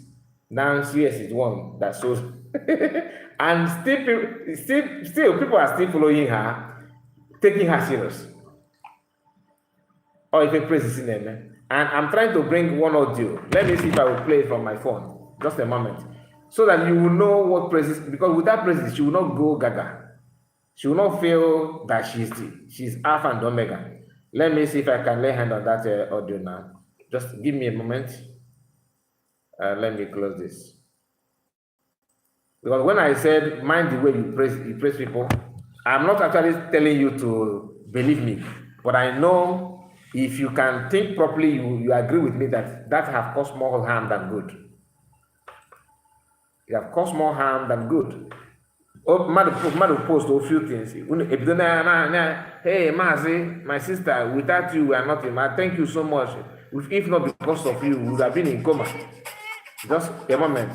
now CS is one that shows. And still people are still following her, taking her serious. Or if a praise is in them. And I'm trying to bring one audio. Let me see if I will play it from my phone. Just a moment. So that you will know what praises, because without praises, she will not go gaga. She will not feel that she's Alpha and Omega. Let me see if I can lay hand on that audio now. Just give me a moment. Let me close this. Because when I said, mind the way you praise people, I'm not actually telling you to believe me. But I know if you can think properly, you agree with me that have caused more harm than good. You have caused more harm than good. Oh, mother post a few things. Hey, Mazi, my sister, without you, we are nothing. I thank you so much. If not because of you, we would have been in coma. Just a moment.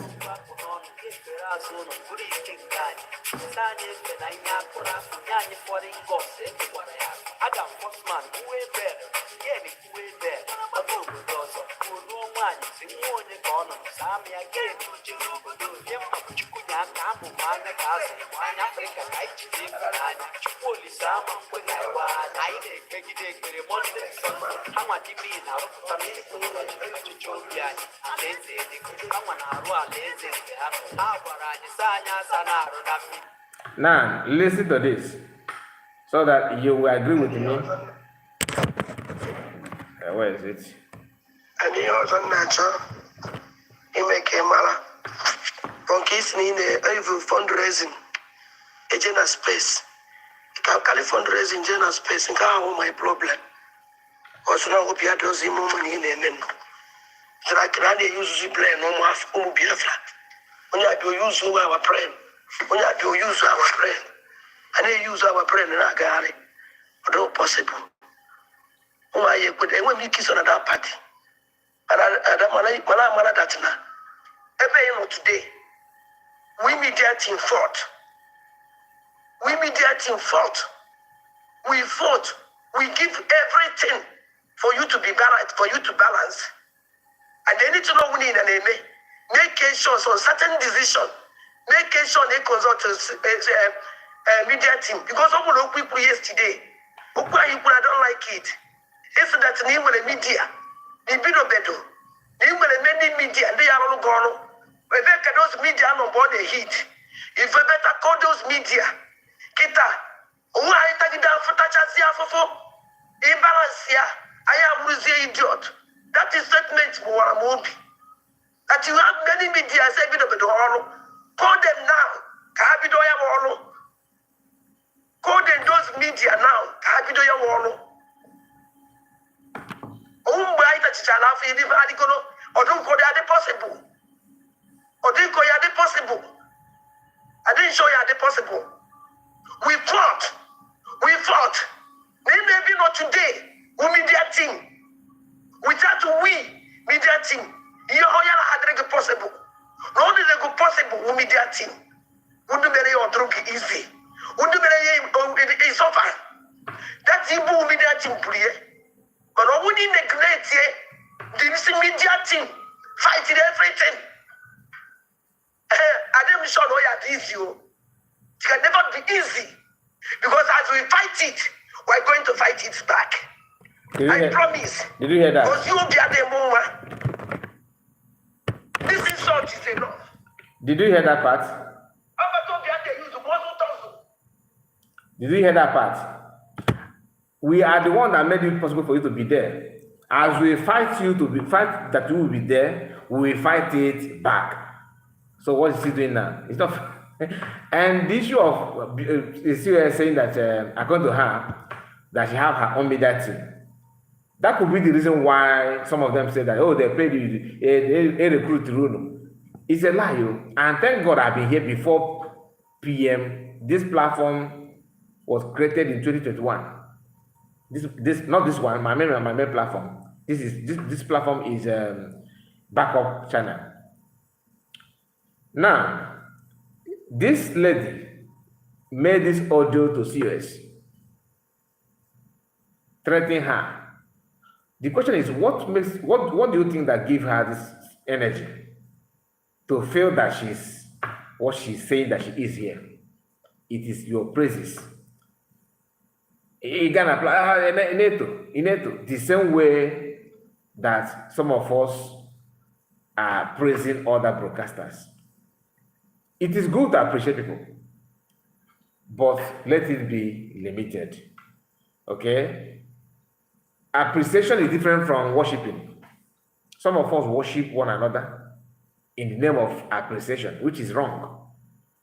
Now, listen to this, so that you will agree with me. Where is it? And he also natural. He make a mala. From kissing in the even fundraising, a general space. You can fundraising general space and can't hold my problem. Also, now hope you had those money in the men. So I can use the plan no more Biafra. When you have to use our prayer, when you have to use our prayer, and they use our prayer in our garden, but not possible. When we kiss on that party, and I that now. Every today, we media team fought. We media team fought. We fought. We give everything for you to be balanced, for you to balance. And they need to know we need an aim. Make sure on certain decision. Make sure they consult media team. Because some of the people yesterday, I don't like it. It's that the name of the media, the video better. The name of the many media, they are all gone. We better those media on board the heat. If we better call those media, kita, who are taking down for touch as the imbalance here. I am losing idiot. That is statement for a movie. That you have many media say bit of the horror. Call them now. Kabidoya Moro. Call them those media now. Kabido one. Umbraita Chichala, if Adikono, or don't call that possible. Or didn't call you possible. I didn't show you the possible. We fought. Maybe not today. We media team. We try to win media team. You had a possible. No, is a good possible. We media team. Wouldn't be your drunk easy. Wouldn't be so far. That's the media team, please. But I wouldn't neglect the media team fighting everything. I didn't show no you easy. It can never be easy. Because as we fight it, we're going to fight it back. I promise. Did you hear that? Because you be at the moment. This insult is enough. Did you hear that part? Did you hear that part? We are the one that made it possible for you to be there. As we fight that you will be there, we will fight it back. So what is he doing now? It's not. And the issue of is still saying that according to her, that she have her own media team. That could be the reason why some of them say that, oh, they paid a recruit Runo. It's a lie, and thank God I've been here before PM. This platform was created in 2021. This not this one, my main platform. This platform is backup channel. Now, this lady made this audio to COS, threatening her. The question is, what do you think that gives her this energy to feel that she's what she's saying that she is here? It is your praises. You can apply the same way that some of us are praising other broadcasters. It is good to appreciate people, but let it be limited. Okay? Appreciation is different from worshiping. Some of us worship one another in the name of appreciation, which is wrong.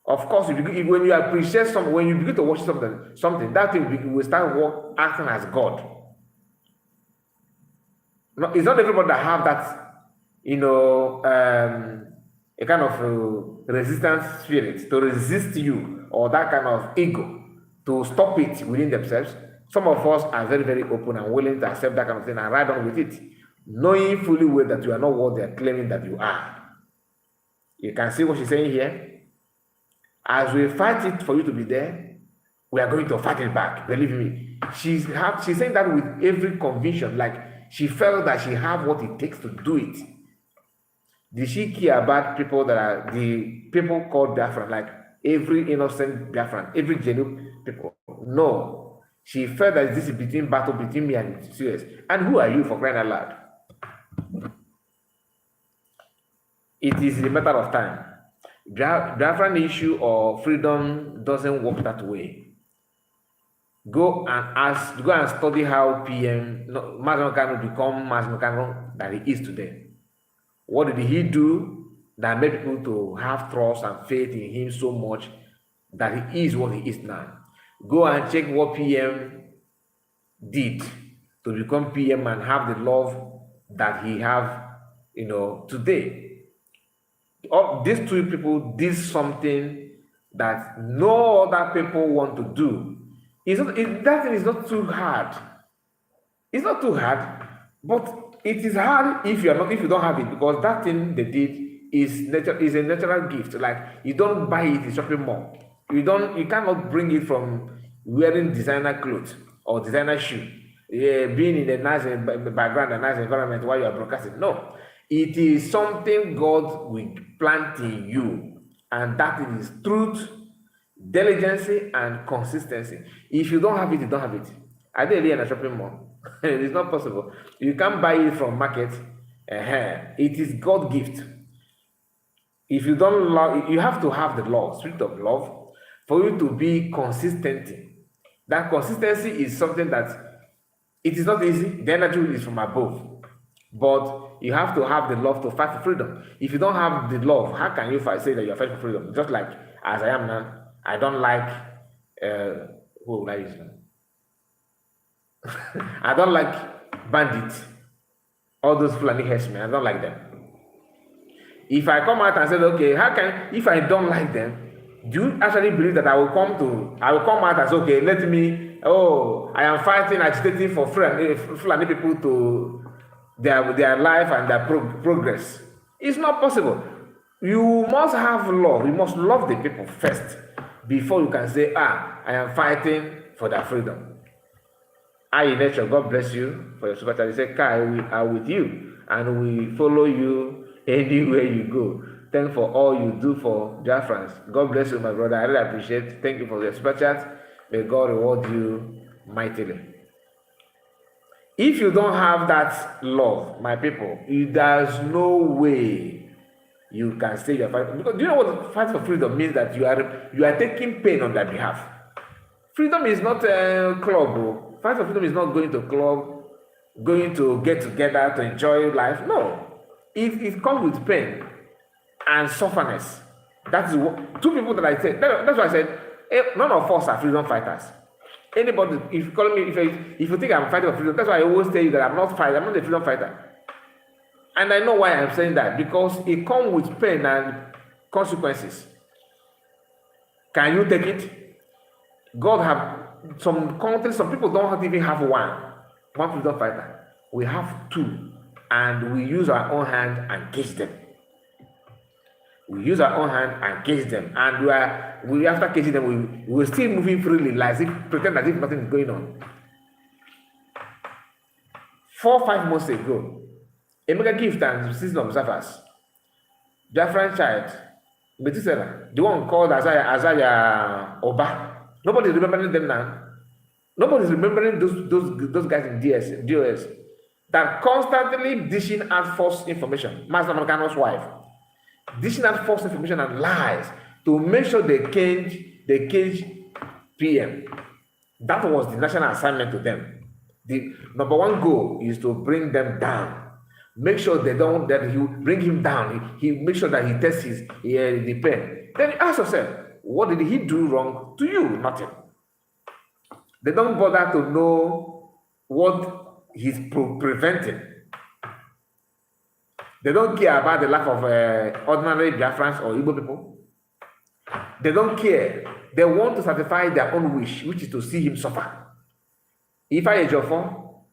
Of course, when you appreciate something, when you begin to worship something, that thing will start acting as God. No, it's not everybody that have that, a kind of resistance spirit to resist you, or that kind of ego to stop it within themselves. Some of us are very, very open and willing to accept that kind of thing and ride on with it, knowing fully well that you are not what they are claiming that you are. You can see what she's saying here. As we fight it for you to be there, we are going to fight it back. Believe me. She's saying that with every conviction, like she felt that she have what it takes to do it. Did she care about people that are the people called Biafran, like every innocent Biafran, every genuine people? No. She felt that this is battle between me and CS. And who are you, for crying out loud? It is a matter of time. Biafran issue or freedom doesn't work that way. Go and study how PM Mazi Kanu become Mazi Kanu that he is today. What did he do that made people to have trust and faith in him so much that he is what he is now? Go and check what PM did to become PM and have the love that he have, today. These two people did something that no other people want to do. That thing is not too hard. It's not too hard, but it is hard if you don't have it, because that thing they did is a natural gift. Like, you don't buy it in shopping mall. You cannot bring it from wearing designer clothes or designer shoe, being in a nice background, a nice environment while you are broadcasting. No, it is something God will plant in you, and that is truth, diligence, and consistency. If you don't have it, you don't have it. I did it in a shopping mall. It is not possible. You can't buy it from market. It is God gift. If you don't love, you have to have the love, spirit of love, for you to be consistent. That consistency is something that it is not easy. The energy is from above, but you have to have the love to fight for freedom. If you don't have the love, how can you say that you are fighting for freedom? Just like as I am now, I don't like who will I use now? I don't like bandits. All those Fulani herdsmen, I don't like them. If I come out and say, okay, if I don't like them, do you actually believe that I will come out and say, okay, I am fighting, agitating for Fulani people to their life and their progress? It's not possible. You must have love. You must love the people first before you can say, I am fighting for their freedom. In nature, God bless you for your super chat. He said, Kai, we are with you and we follow you anywhere you go. Thank for all you do for Biafrans. God bless you, my brother. I really appreciate it. Thank you for your super chat. May God reward you mightily. If you don't have that love, my people, there's no way you can say you're fighting. Because do you know what fight for freedom means? That you are taking pain on their behalf. Freedom is not a club. Fight for freedom is not going to a club, going to get together to enjoy life. No. It comes with pain and sufferness. That is what two people that I said. That's why I said none of us are freedom fighters. Anybody, if you call me, if you think I'm fighting for freedom, that's why I always tell you that I'm not a freedom fighter. And I know why I'm saying that, because it comes with pain and consequences. Can you take it? God have some countries, some people don't even have one freedom fighter. We have two, and we use our own hand and cage them. We use our own hand and cage them, and we after caging them, we're still moving freely, pretend as if nothing is going on. 4 or 5 months ago, a mega gift and season observers, Biafran child, Metusela, the one called Isaiah Oba. Nobody's remembering them now. Nobody's remembering those guys in DOS that constantly dishing out false information. Master Americano's wife, dishing out false information and lies to make sure they cage PM. That was the national assignment to them. The number one goal is to bring them down. Make sure that you bring him down. He make sure that he tests the pen. Then you ask yourself, what did he do wrong to you? Nothing. They don't bother to know what he's preventing. They don't care about the life of ordinary Biafrans or Igbo people. They don't care. They want to satisfy their own wish, which is to see him suffer. If I Ejiofor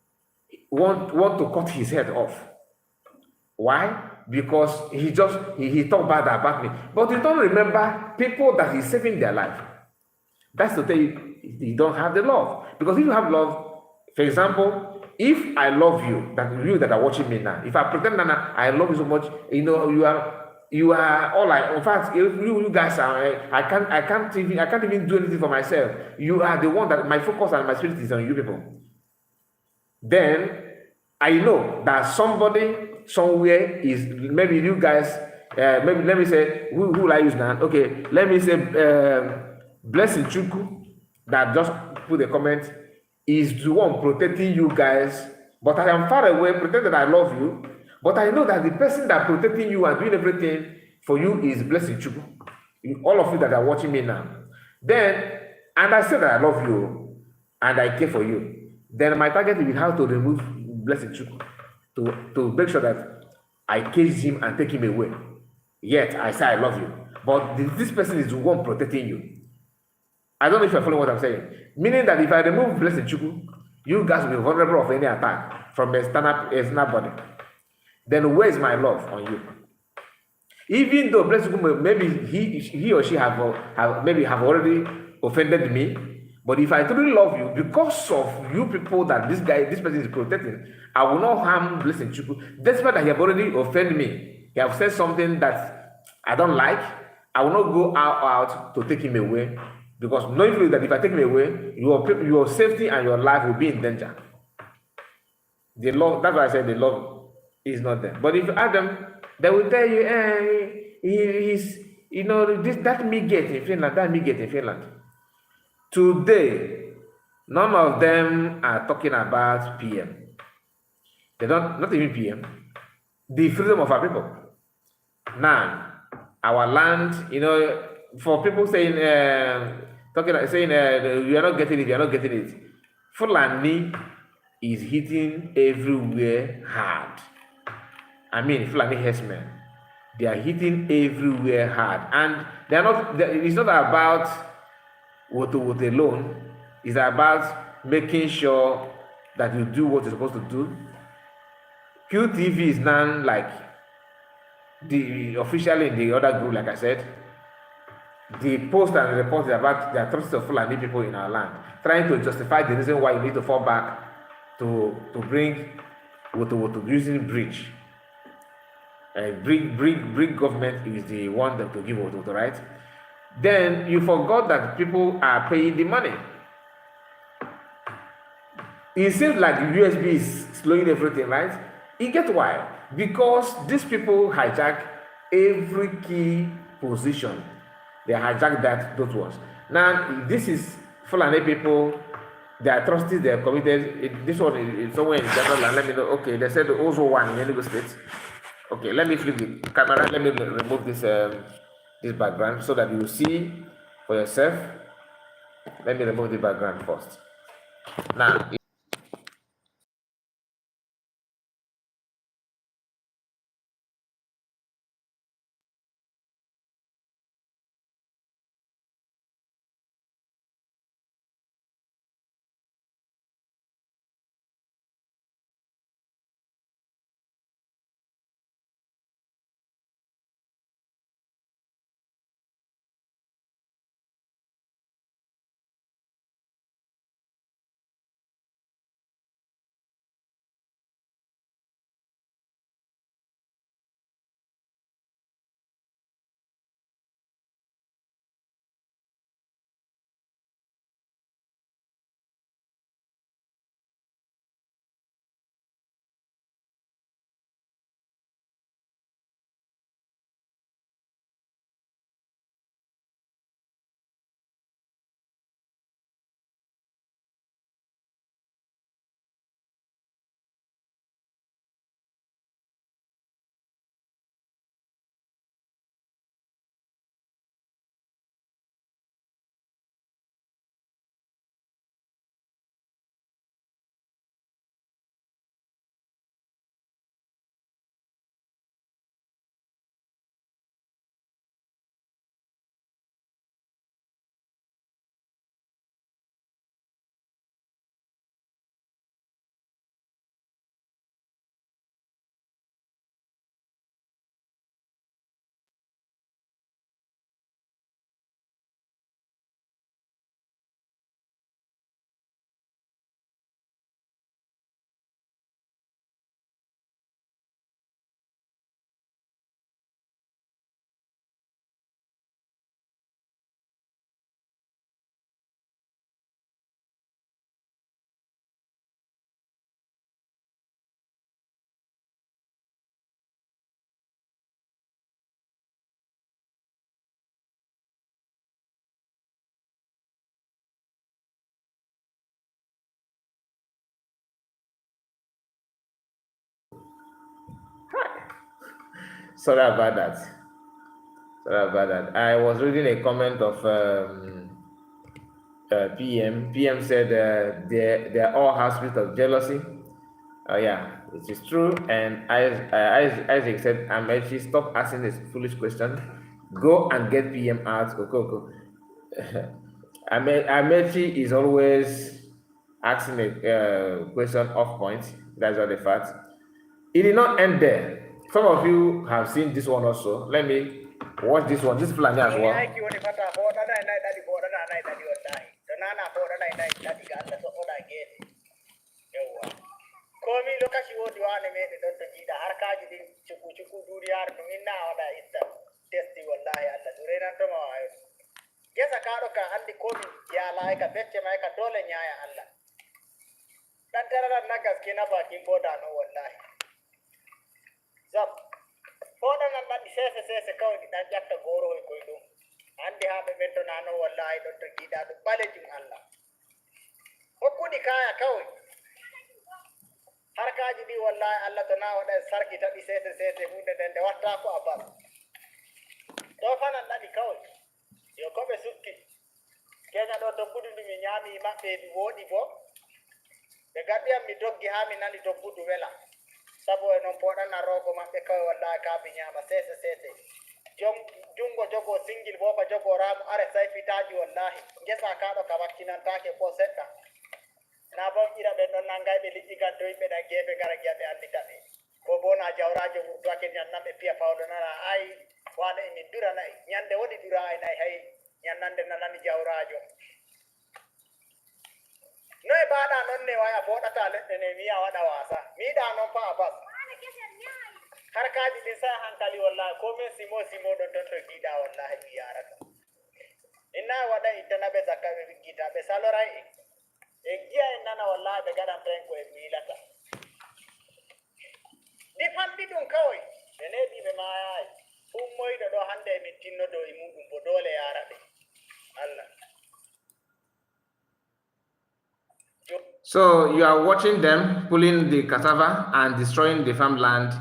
want to cut his head off. Why? Because he talked bad about me. But you don't remember people that he's saving their life. That's to tell you don't have the love. Because if you have love, for example, if I love you that are watching me now, if I pretend that I love you so much, you are all like, in fact, you guys are, I can't even do anything for myself. You are the one that my focus and my spirit is on you people. Then I know that somebody somewhere is, maybe you guys, maybe let me say, who will I use now? Okay, let me say Blessing Chuku that just put a comment is the one protecting you guys, but I am far away, pretend that I love you, but I know that the person that protecting you and doing everything for you is Blessing Chuku. All of you that are watching me now. Then, and I said that I love you and I care for you. Then my target is how to remove Blessing Chuku to make sure that I cage him and take him away. Yet I say I love you, but this person is the one protecting you. I don't know if you're following what I'm saying. Meaning that if I remove Blessing Chuku, you guys will be vulnerable of any attack from a external body. Then where's my love on you? Even though Blessing Chuku, maybe he or she have already offended me, but if I truly love you, because of you people that this person is protecting, I will not harm Blessing Chuku. Despite that he have already offended me, he have said something that I don't like, I will not go out to take him away. Because knowing that if I take him away, your safety and your life will be in danger. The love, that's why I said the love is not there. But if you ask them, they will tell you, he's, that me get in Finland, that me get in Finland. Today, none of them are talking about PM. They don't, not even PM. The freedom of our people. Now, our land, for people saying, you are not getting it, you are not getting it. Fulani is hitting everywhere hard. I mean, Fulani herdsmen, they are hitting everywhere hard, and they are not. It's not about what alone. It's about making sure that you do what you're supposed to do. QTV is now like the officially in the other group, like I said. The post and report about the atrocities of Fulani people in our land, trying to justify the reason why you need to fall back to bring Woto using bridge. Brig government is the one that to give Woto, right? Then you forgot that people are paying the money. It seems like the USB is slowing everything, right? You get why? Because these people hijack every key position. They hijack those ones. Now, this is Fulani people, the atrocities they have committed. This one is somewhere in general, and let me know. Okay, they said also one in Enugu State. Okay, let me flip the camera. Let me remove this background so that you will see for yourself. Let me remove the background first. Now, sorry about that. Sorry about that. I was reading a comment of PM. PM said they all have spirit of jealousy. Yeah, it is true. And Isaac said, Amechi, stop asking this foolish question. Go and get PM out. Go. Amechi is always asking a question off point. That's all the fact. It did not end there. Some of you have seen this one also. Let me watch this one. This plan as well. Komi lokaci wodi wane me de dotto jida har kaji din cuku duriyar no minna wada itta testi wallahi Allah durena to ma wayo gesa kado ka andi komi ya lai ka becce mai ka dole nyaaya Allah dan tararan nagas kina bakin boda no wallahi zap boda nan badi sese kawai dan jatta goro ko do andi habe bento nano wallahi dotto jida do balejum Allah hokkudi kaya kawai har kaji di wallahi Allah to na wada sarki tabi sese hunde den watta ko abal do fanan dadi kawai yo ko be sukki kenya do to kudumi mi nyami mabbe bi wodi bo ɓe gaɗɗiyam mi doggi haa mi nani doggudu wela sabu e non poɗanna rogo maɓɓe kawe wallahi kaabi ñaama sese sese jungo jogo singil boba jogo ramu are sayfitaji wallahi ngesa kaɗo ka wakkinantake ko seɗɗa na bom ira ɓe ɗon nangayɓe liƴƴi gaddo yimɓe ɗan geeɓe gara giya ɓe andita ɓe ko bo na jawrajo wurtake ñannanɓe piya fawɗo nana ay wane emin duranayi ñande woɗi dura ay nayi hay ñannande nanani jawrajo noye mbaɗa noon ne waya foɗata leɗɗe ne miya waɗa wasa miɗa noon fa a bas harkaji ɗin sa hankali wallahi komin simo ɗon ton to giɗa wallahi mi yarata inna waɗa ittanaɓe zakka ɓe gita ɓe saloray e giya en nana wallahi ɓe gaɗan tan ko e miilata ɗi famɗi ɗum kawoy ɓe neeɓi ɓe mayayi ummoyɗo ɗo hande emin tinnodo e muɗum bo dole yara ɓe Allah. So you are watching them pulling the cassava and destroying the farmland.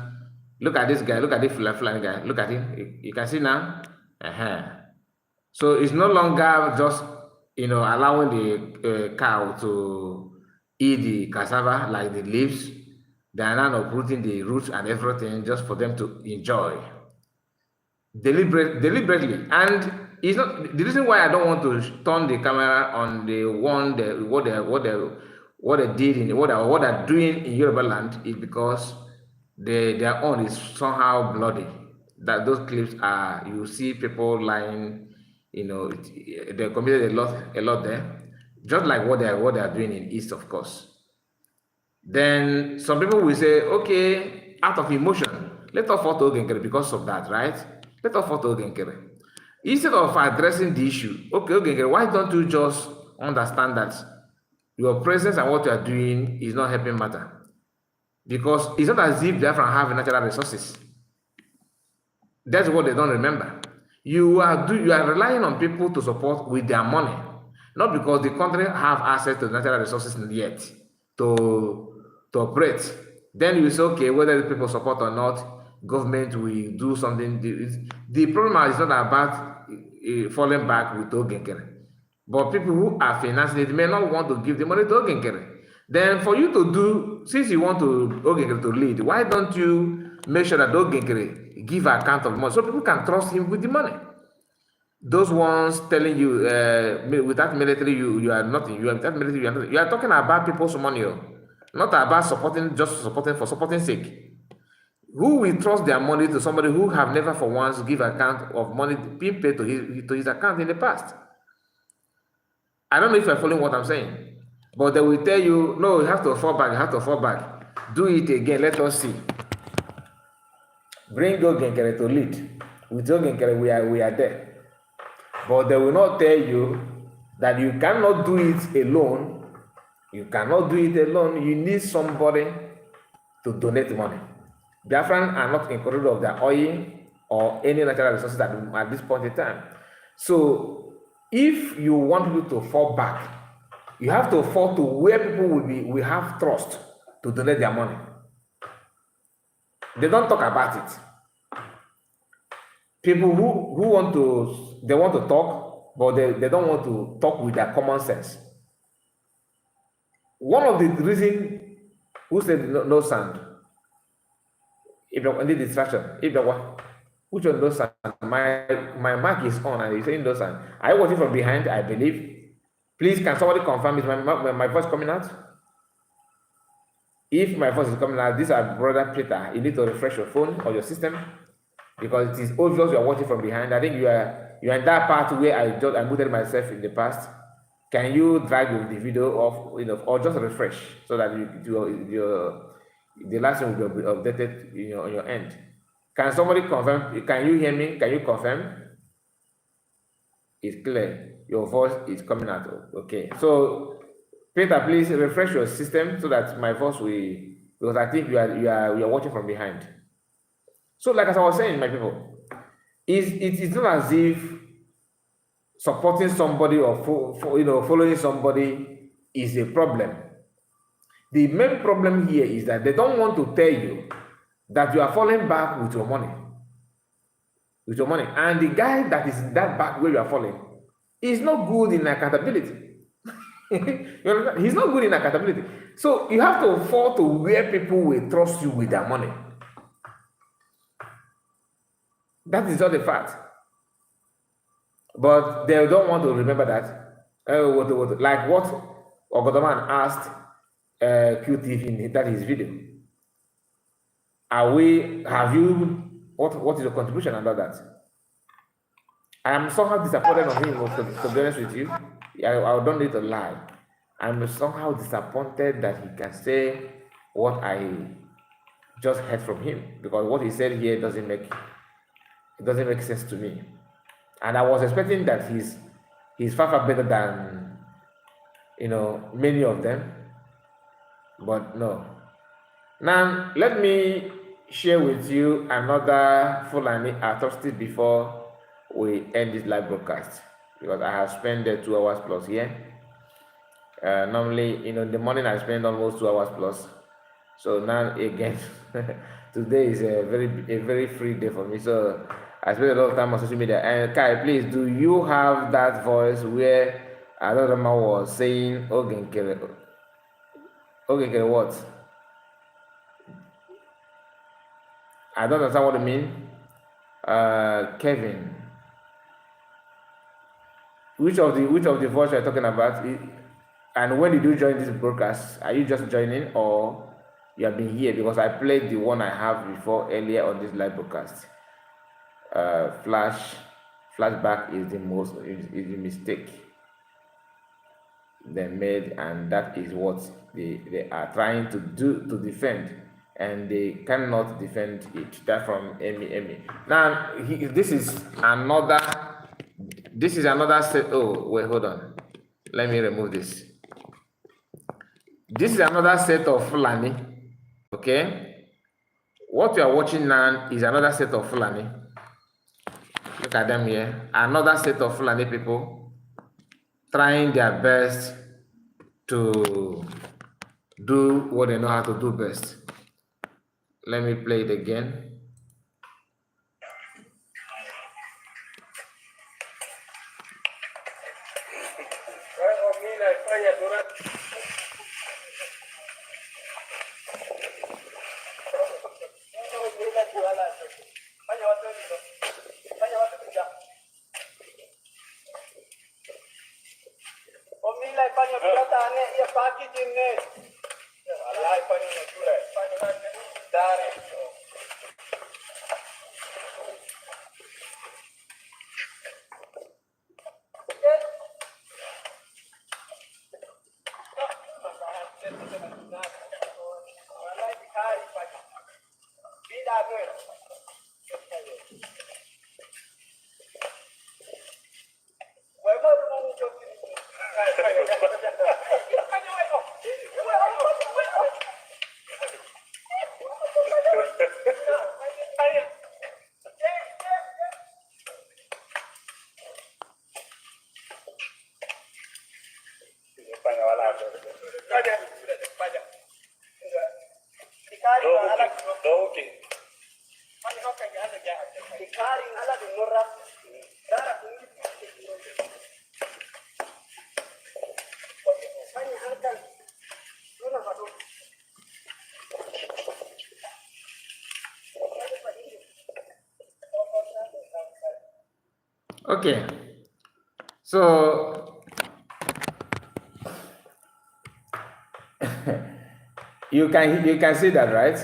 Look at this guy. Look at this Fulani guy. Look at him. You can see now. So it's no longer just allowing the cow to eat the cassava like the leaves. They are now uprooting the roots and everything just for them to enjoy deliberately. And it's not the reason why I don't want to turn the camera on the one what they did in what they're doing in Yoruba land is because their own is somehow bloody. That those clips are, you see people lying, they committed a lot there, just like what they are doing in East, of course. Then some people will say, okay, out of emotion, let us photo Ogenkere because of that, right? Let us photo Ogenkere. Instead of addressing the issue, okay, Ogenkere, why don't you just understand that your presence and what you are doing is not helping matter? Because it's not as if Biafra have natural resources. That's what they don't remember. You are relying on people to support with their money, not because the country have access to natural resources yet to operate. Then you say, okay, whether the people support or not, government will do something. The problem is not about falling back with Ogenkere. But people who are financing it may not want to give the money to Ogenkere. Then for you to do, since you want to Ogenkere to lead, why don't you make sure that Ogenkere give account of money so people can trust him with the money? Those ones telling you without military you are nothing. Without military you are nothing. You are talking about people's money, not about supporting for supporting sake. Who will trust their money to somebody who have never for once give account of money being paid to his account in the past? I don't know if you're following what I'm saying, but they will tell you, no, you have to fall back, Do it again, let us see. Bring Ogenkere to lead. With Ogenkere, we are there. But they will not tell you that you cannot do it alone. You cannot do it alone. You need somebody to donate money. Biafran are not in control of their oil or any natural resources at this point in time. So if you want people to fall back, you have to fall to where people will have trust to donate their money. They don't talk about it. People who want to talk, but they don't want to talk with their common sense. One of the reasons who said no sound, if you're under distraction, if you're what, which one no sound? My mic is on and he's saying no sound. I watching from behind, I believe. Please, can somebody confirm is my voice coming out? If my voice is coming out, this is brother Peter. You need to refresh your phone or your system because it is obvious you are watching from behind. I think you are in that part where I muted myself in the past. Can you drag the video off, or just refresh so that the last one will be updated on your end? Can somebody confirm? Can you hear me? Can you confirm? It's clear. Your voice is coming out. Okay. So Peter, please refresh your system so that my voice will, because I think you are watching from behind. So like as I was saying, my people, it's not as if supporting somebody or following somebody is a problem. The main problem here is that they don't want to tell you that you are falling back with your money. And the guy that is in that back where you are falling is not good in accountability. You understand? He's not good in accountability. So you have to fall to where people will trust you with their money. That is not a fact. But they don't want to remember that. Like what Ogodoman asked QTV in that his video. What is your contribution about that? I am somehow disappointed on him, to be honest with you. I don't need to lie. I'm somehow disappointed that he can say what I just heard from him, because what he said here doesn't make sense to me. And I was expecting that he's far better than many of them, but no. Now let me share with you another Fulani atrocity before we end this live broadcast, because I have spent 2 hours plus here. Normally, in the morning I spend almost 2 hours plus. So now again, today is a very free day for me. So I spend a lot of time on social media. And Kai, please, do you have that voice where another man was saying Ogenkere what? I don't understand what you mean. Kevin, which of the voice you're talking about? And when did you join this broadcast? Are you just joining, or you have been here? Because I played the one I have before earlier on this live broadcast. Flashback is the mistake they made, and that is what they are trying to do to defend, and they cannot defend it. That from Amy. Now this is another set. Oh wait, hold on. Let me remove this. This is another set of Fulani. Okay, what you are watching now is another set of Fulani. Look at them here. Another set of Fulani people trying their best to do what they know how to do best. Let me play it again. Okay, so you can see that, right?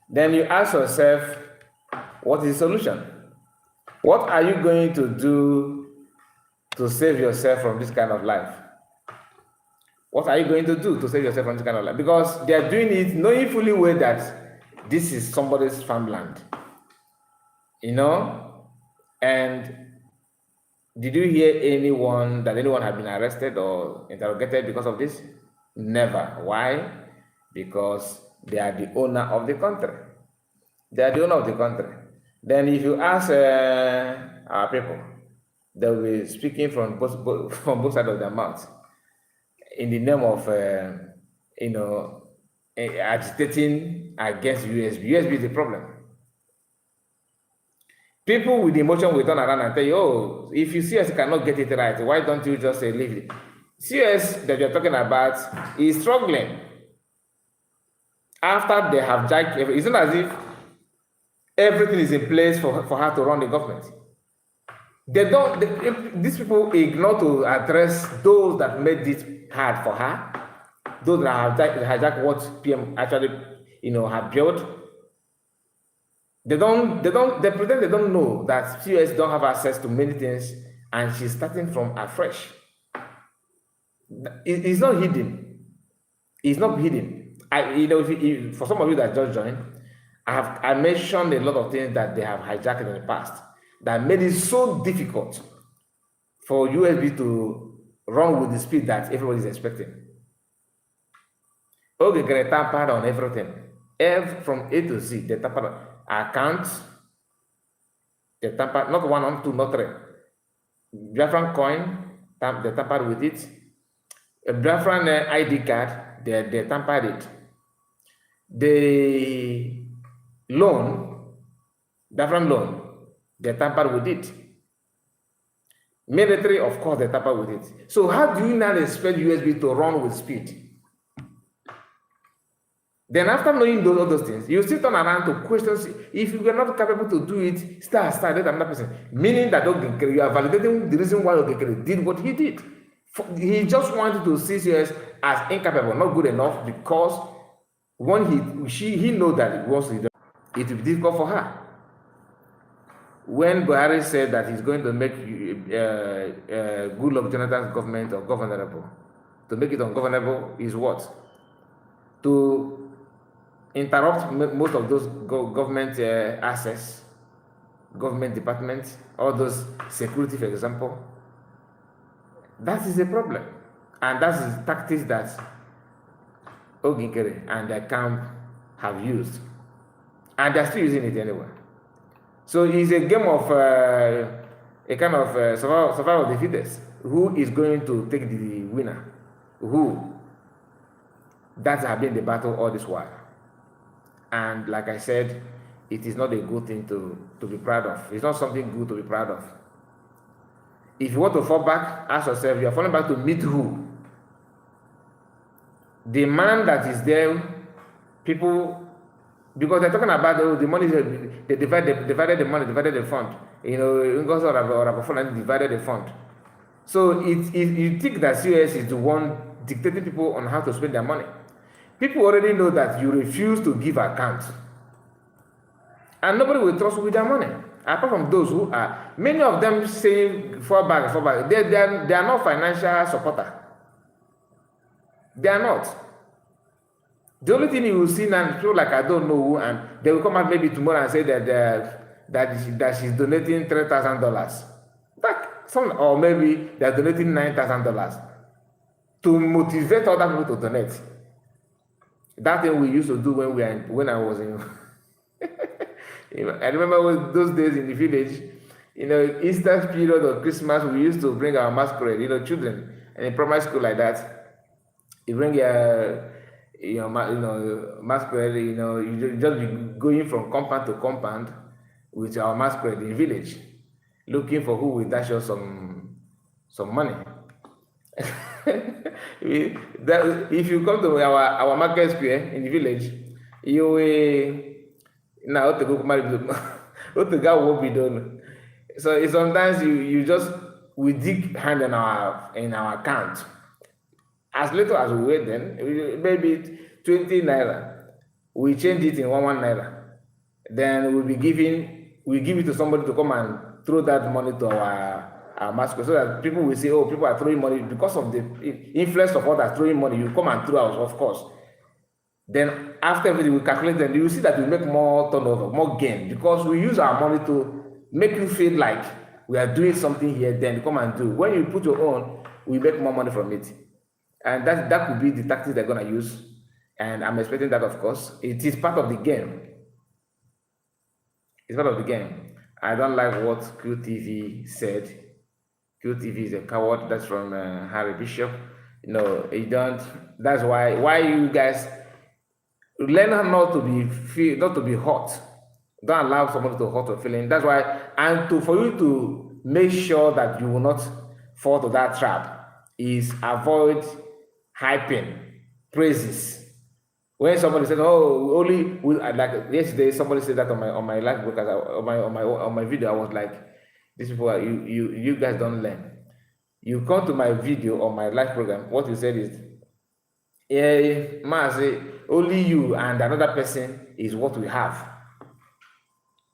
Then you ask yourself, what is the solution? What are you going to do to save yourself from this kind of life? What are you going to do to save yourself from this kind of life? Because they are doing it knowing fully well that this is somebody's farmland, and did you hear anyone had been arrested or interrogated because of this? Never. Why? Because they are the owner of the country. They are the owner of the country. Then if you ask our people, they will be speaking from both sides of their mouths in the name of agitating against USB. USB is the problem. People with emotion will turn around and tell you, oh, if you see us cannot get it right, why don't you just leave it? CS that you're talking about is struggling after they have jacked. It's not as if everything is in place for her to run the government. These people ignore to address those that made it hard for her, those that have hijacked what PM actually, have built. They pretend they don't know that CS don't have access to many things, and she's starting from afresh. It's not hidden. It's not hidden. For some of you that just joined, I mentioned a lot of things that they have hijacked in the past that made it so difficult for USB to run with the speed that everybody is expecting. Okay, they tampered on everything. From A to Z, they tampered on accounts, they tampered, not one, not two, not three. Biafran coin, they tampered with it. A Biafran ID card, they tampered it. The loan, Biafran loan, they tampered with it. Military, of course, they tampered with it. So how do you now expect USB to run with speed? Then after knowing all those things, you still turn around to questions. If you were not capable to do it, start let another person. Meaning that you are validating the reason why Ogekere did what he did. He just wanted to see CS as incapable, not good enough, because when he knows that it will be difficult for her. When Buhari said that he's going to make Goodluck Jonathan's government ungovernable, to make it ungovernable is what? To interrupt most of those government assets, government departments, all those security, for example. That is a problem. And that's the tactics that Ogekere and their camp have used. And they're still using it anyway. So it's a game of a kind of survival of the fittest. Who is going to take the winner? Who? That has been the battle all this while. And like I said, it is not a good thing to be proud of. It's not something good to be proud of. If you want to fall back, ask yourself, you are falling back to meet who? The man that is there, people, because they're talking about the money, they divided the money, divided the fund. Divided the fund. So you think that CS is the one dictating people on how to spend their money. People already know that you refuse to give accounts. And nobody will trust you with their money. Apart from those who are, many of them say fall back. They are not financial supporter. They are not. The only thing you will see now, people like I don't know who, and they will come out maybe tomorrow and say that she's donating $3,000. Or maybe they're donating $9,000 to motivate other people to donate. That thing we used to do when I was in. I remember those days in the village. Easter period or Christmas, we used to bring our masquerade. Children, and in primary school like that, you bring masquerade. You just be going from compound to compound with our masquerade in the village, looking for who will dash us some money. If you come to our market square in the village, you will now to go will be done. So sometimes we dig hand in our account. As little as we wait, then maybe 20 naira. We change it in 1 naira. Then we give it to somebody to come and throw that money to our masquerade, so that people will say, oh, people are throwing money because of the influence of others throwing money. You come and throw out, of course. Then after everything, we calculate, then you will see that we make more turnover, more gain, because we use our money to make you feel like we are doing something here. Then come and do. When you put your own, we make more money from it, and that could be the tactics they're gonna use. And I'm expecting that, of course. It is part of the game. It's part of the game. I don't like what QTV said. QTV is a coward. That's from Harry Bishop. You don't. That's why you guys learn not to be hot. Don't allow somebody to hurt your feeling. That's why, and for you to make sure that you will not fall to that trap, is avoid hyping praises. When somebody said, "Oh, only like yesterday," somebody said that on my live broadcast, on my video, I was like, "These people are you guys don't learn. You come to my video or my live program. What you said is, yeah, Mazi, only you and another person is what we have."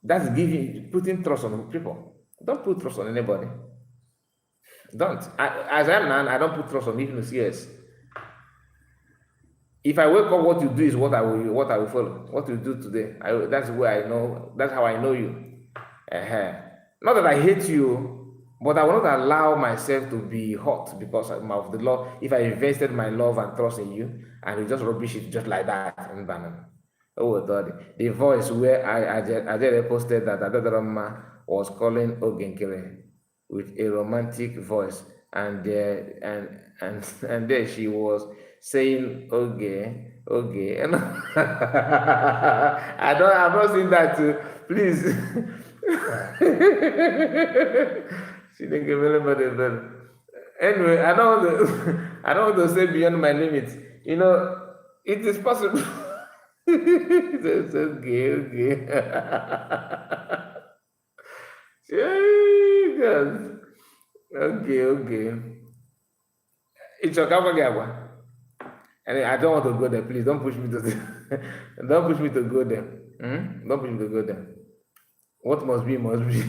That's putting trust on people. Don't put trust on anybody. Don't. As I am now, I don't put trust on even CS. If I wake up, what you do is what I will follow. What you do today, that's where I know. That's how I know you. Not that I hate you, but I will not allow myself to be hurt because of the love. If I invested my love and trust in you, and you just rubbish it just like that, and banana. Oh, God. The voice where I just posted that Adadorama was calling Ogenkere with a romantic voice, and and there she was saying okay, and I've not seen that too. Please. She didn't give anybody that. Anyway, I don't want to say beyond my limits. You know, it is possible. It's okay. Yeah, okay. It's a Kawagawa. And I don't want to go there. Please don't push me to don't push me to go there. Don't push me to go there. What must be, must be.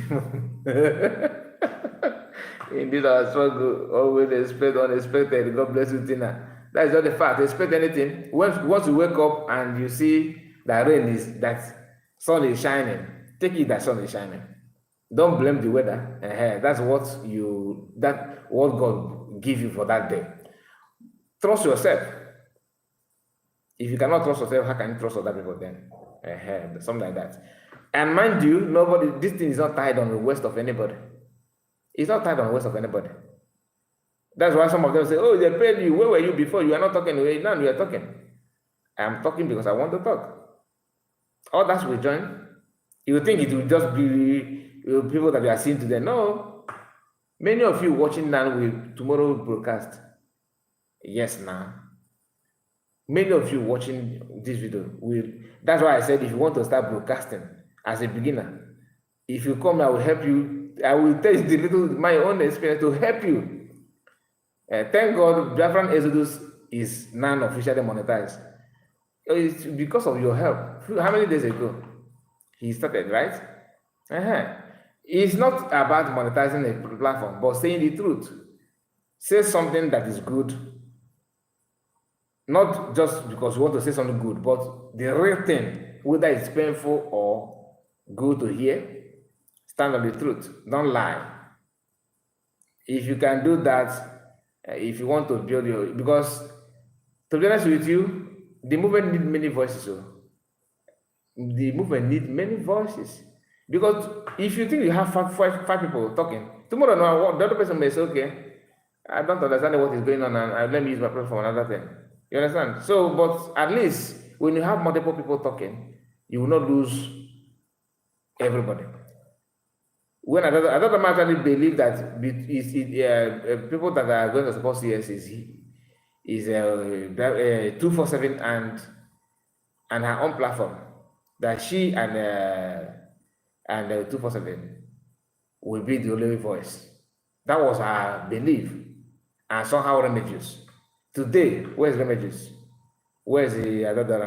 Indeed, our struggle always expect unexpected. God bless you, Tina. That is not the fact. Expect anything. Once you wake up and you see that sun is shining, take it that sun is shining. Don't blame the weather. That's what God give you for that day. Trust yourself. If you cannot trust yourself, how can you trust other people then? Something like that. And mind you, this thing is not tied on the waist of anybody. It's not tied on the waist of anybody. That's why some of them say, "Oh, they paid you. Where were you before? You are not talking. Now you are talking." I'm talking because I want to talk. Others will join. You think it will just be people that you are seeing today. No. Many of you watching now will tomorrow broadcast. Yes, now. Many of you watching this video will. That's why I said if you want to start broadcasting as a beginner, if you come, I will help you. I will tell you my own experience to help you. Thank God, Biafran Exodus is non-officially monetized. It's because of your help. How many days ago he started, right? It's not about monetizing a platform, but saying the truth. Say something that is good, not just because you want to say something good, but the real thing, whether it's painful or good to hear. Stand on the truth. Don't lie. If you can do that, if you want to build because to be honest with you, the movement needs many voices. So the movement needs many voices. Because if you think you have five people talking, tomorrow the other person may say, "Okay, I don't understand what is going on, and let me use my platform for another thing." You understand? So, but at least when you have multiple people talking, you will not lose everybody. When I don't actually believe that people that are going to support CS is 247 and her own platform, that she and 247 will be the only voice. That was her belief, and somehow Remages. Today, where's Remages? Where's the other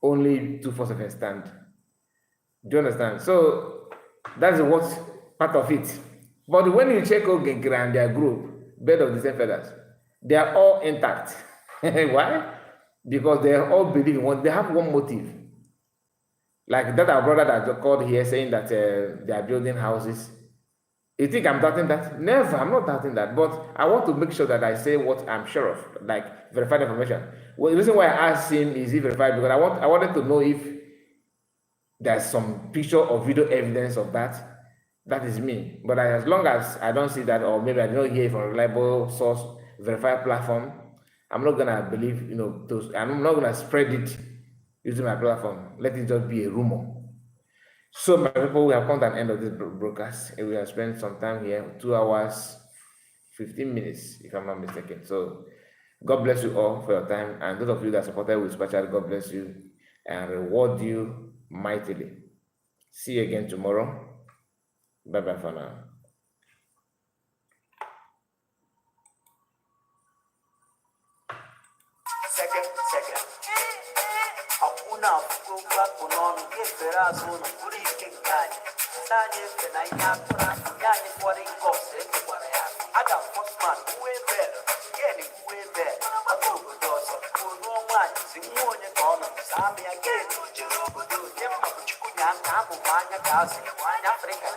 only 247 stand? Do you understand? So that's what part of it. But when you check Ogenkere and their group, Bed of the Same Feathers, they are all intact. Why? Because they all believe in one. They have one motive. Like that our brother that called here saying that they are building houses. You think I'm doubting that? Never. I'm not doubting that. But I want to make sure that I say what I'm sure of, like verified information. Well, the reason why I asked him is he verified because I wanted to know if there's some picture or video evidence of that. That is me. But as long as I don't see that, or maybe I don't hear from a reliable source, verified platform, I'm not gonna believe, I'm not gonna spread it using my platform. Let it just be a rumor. So my people, we have come to an end of this broadcast. We have spent some time here, 2 hours, 15 minutes, if I'm not mistaken. So God bless you all for your time. And those of you that supported with Super Chat, God bless you and reward you mightily. See you again tomorrow. Bye-bye for now. Second. Hakuna kukupa kunono kefera zona kuri kengani. Sanye fena inyakura nyani kwa ringose kwa ya. Ada postman uwe better. Geni uwe better. Agogo dosa kuno mwanyi zimuonye kono. Sami ya geni ujirogo do. Yemma kuchikunya kamu manya kasi. Wanya Afrika.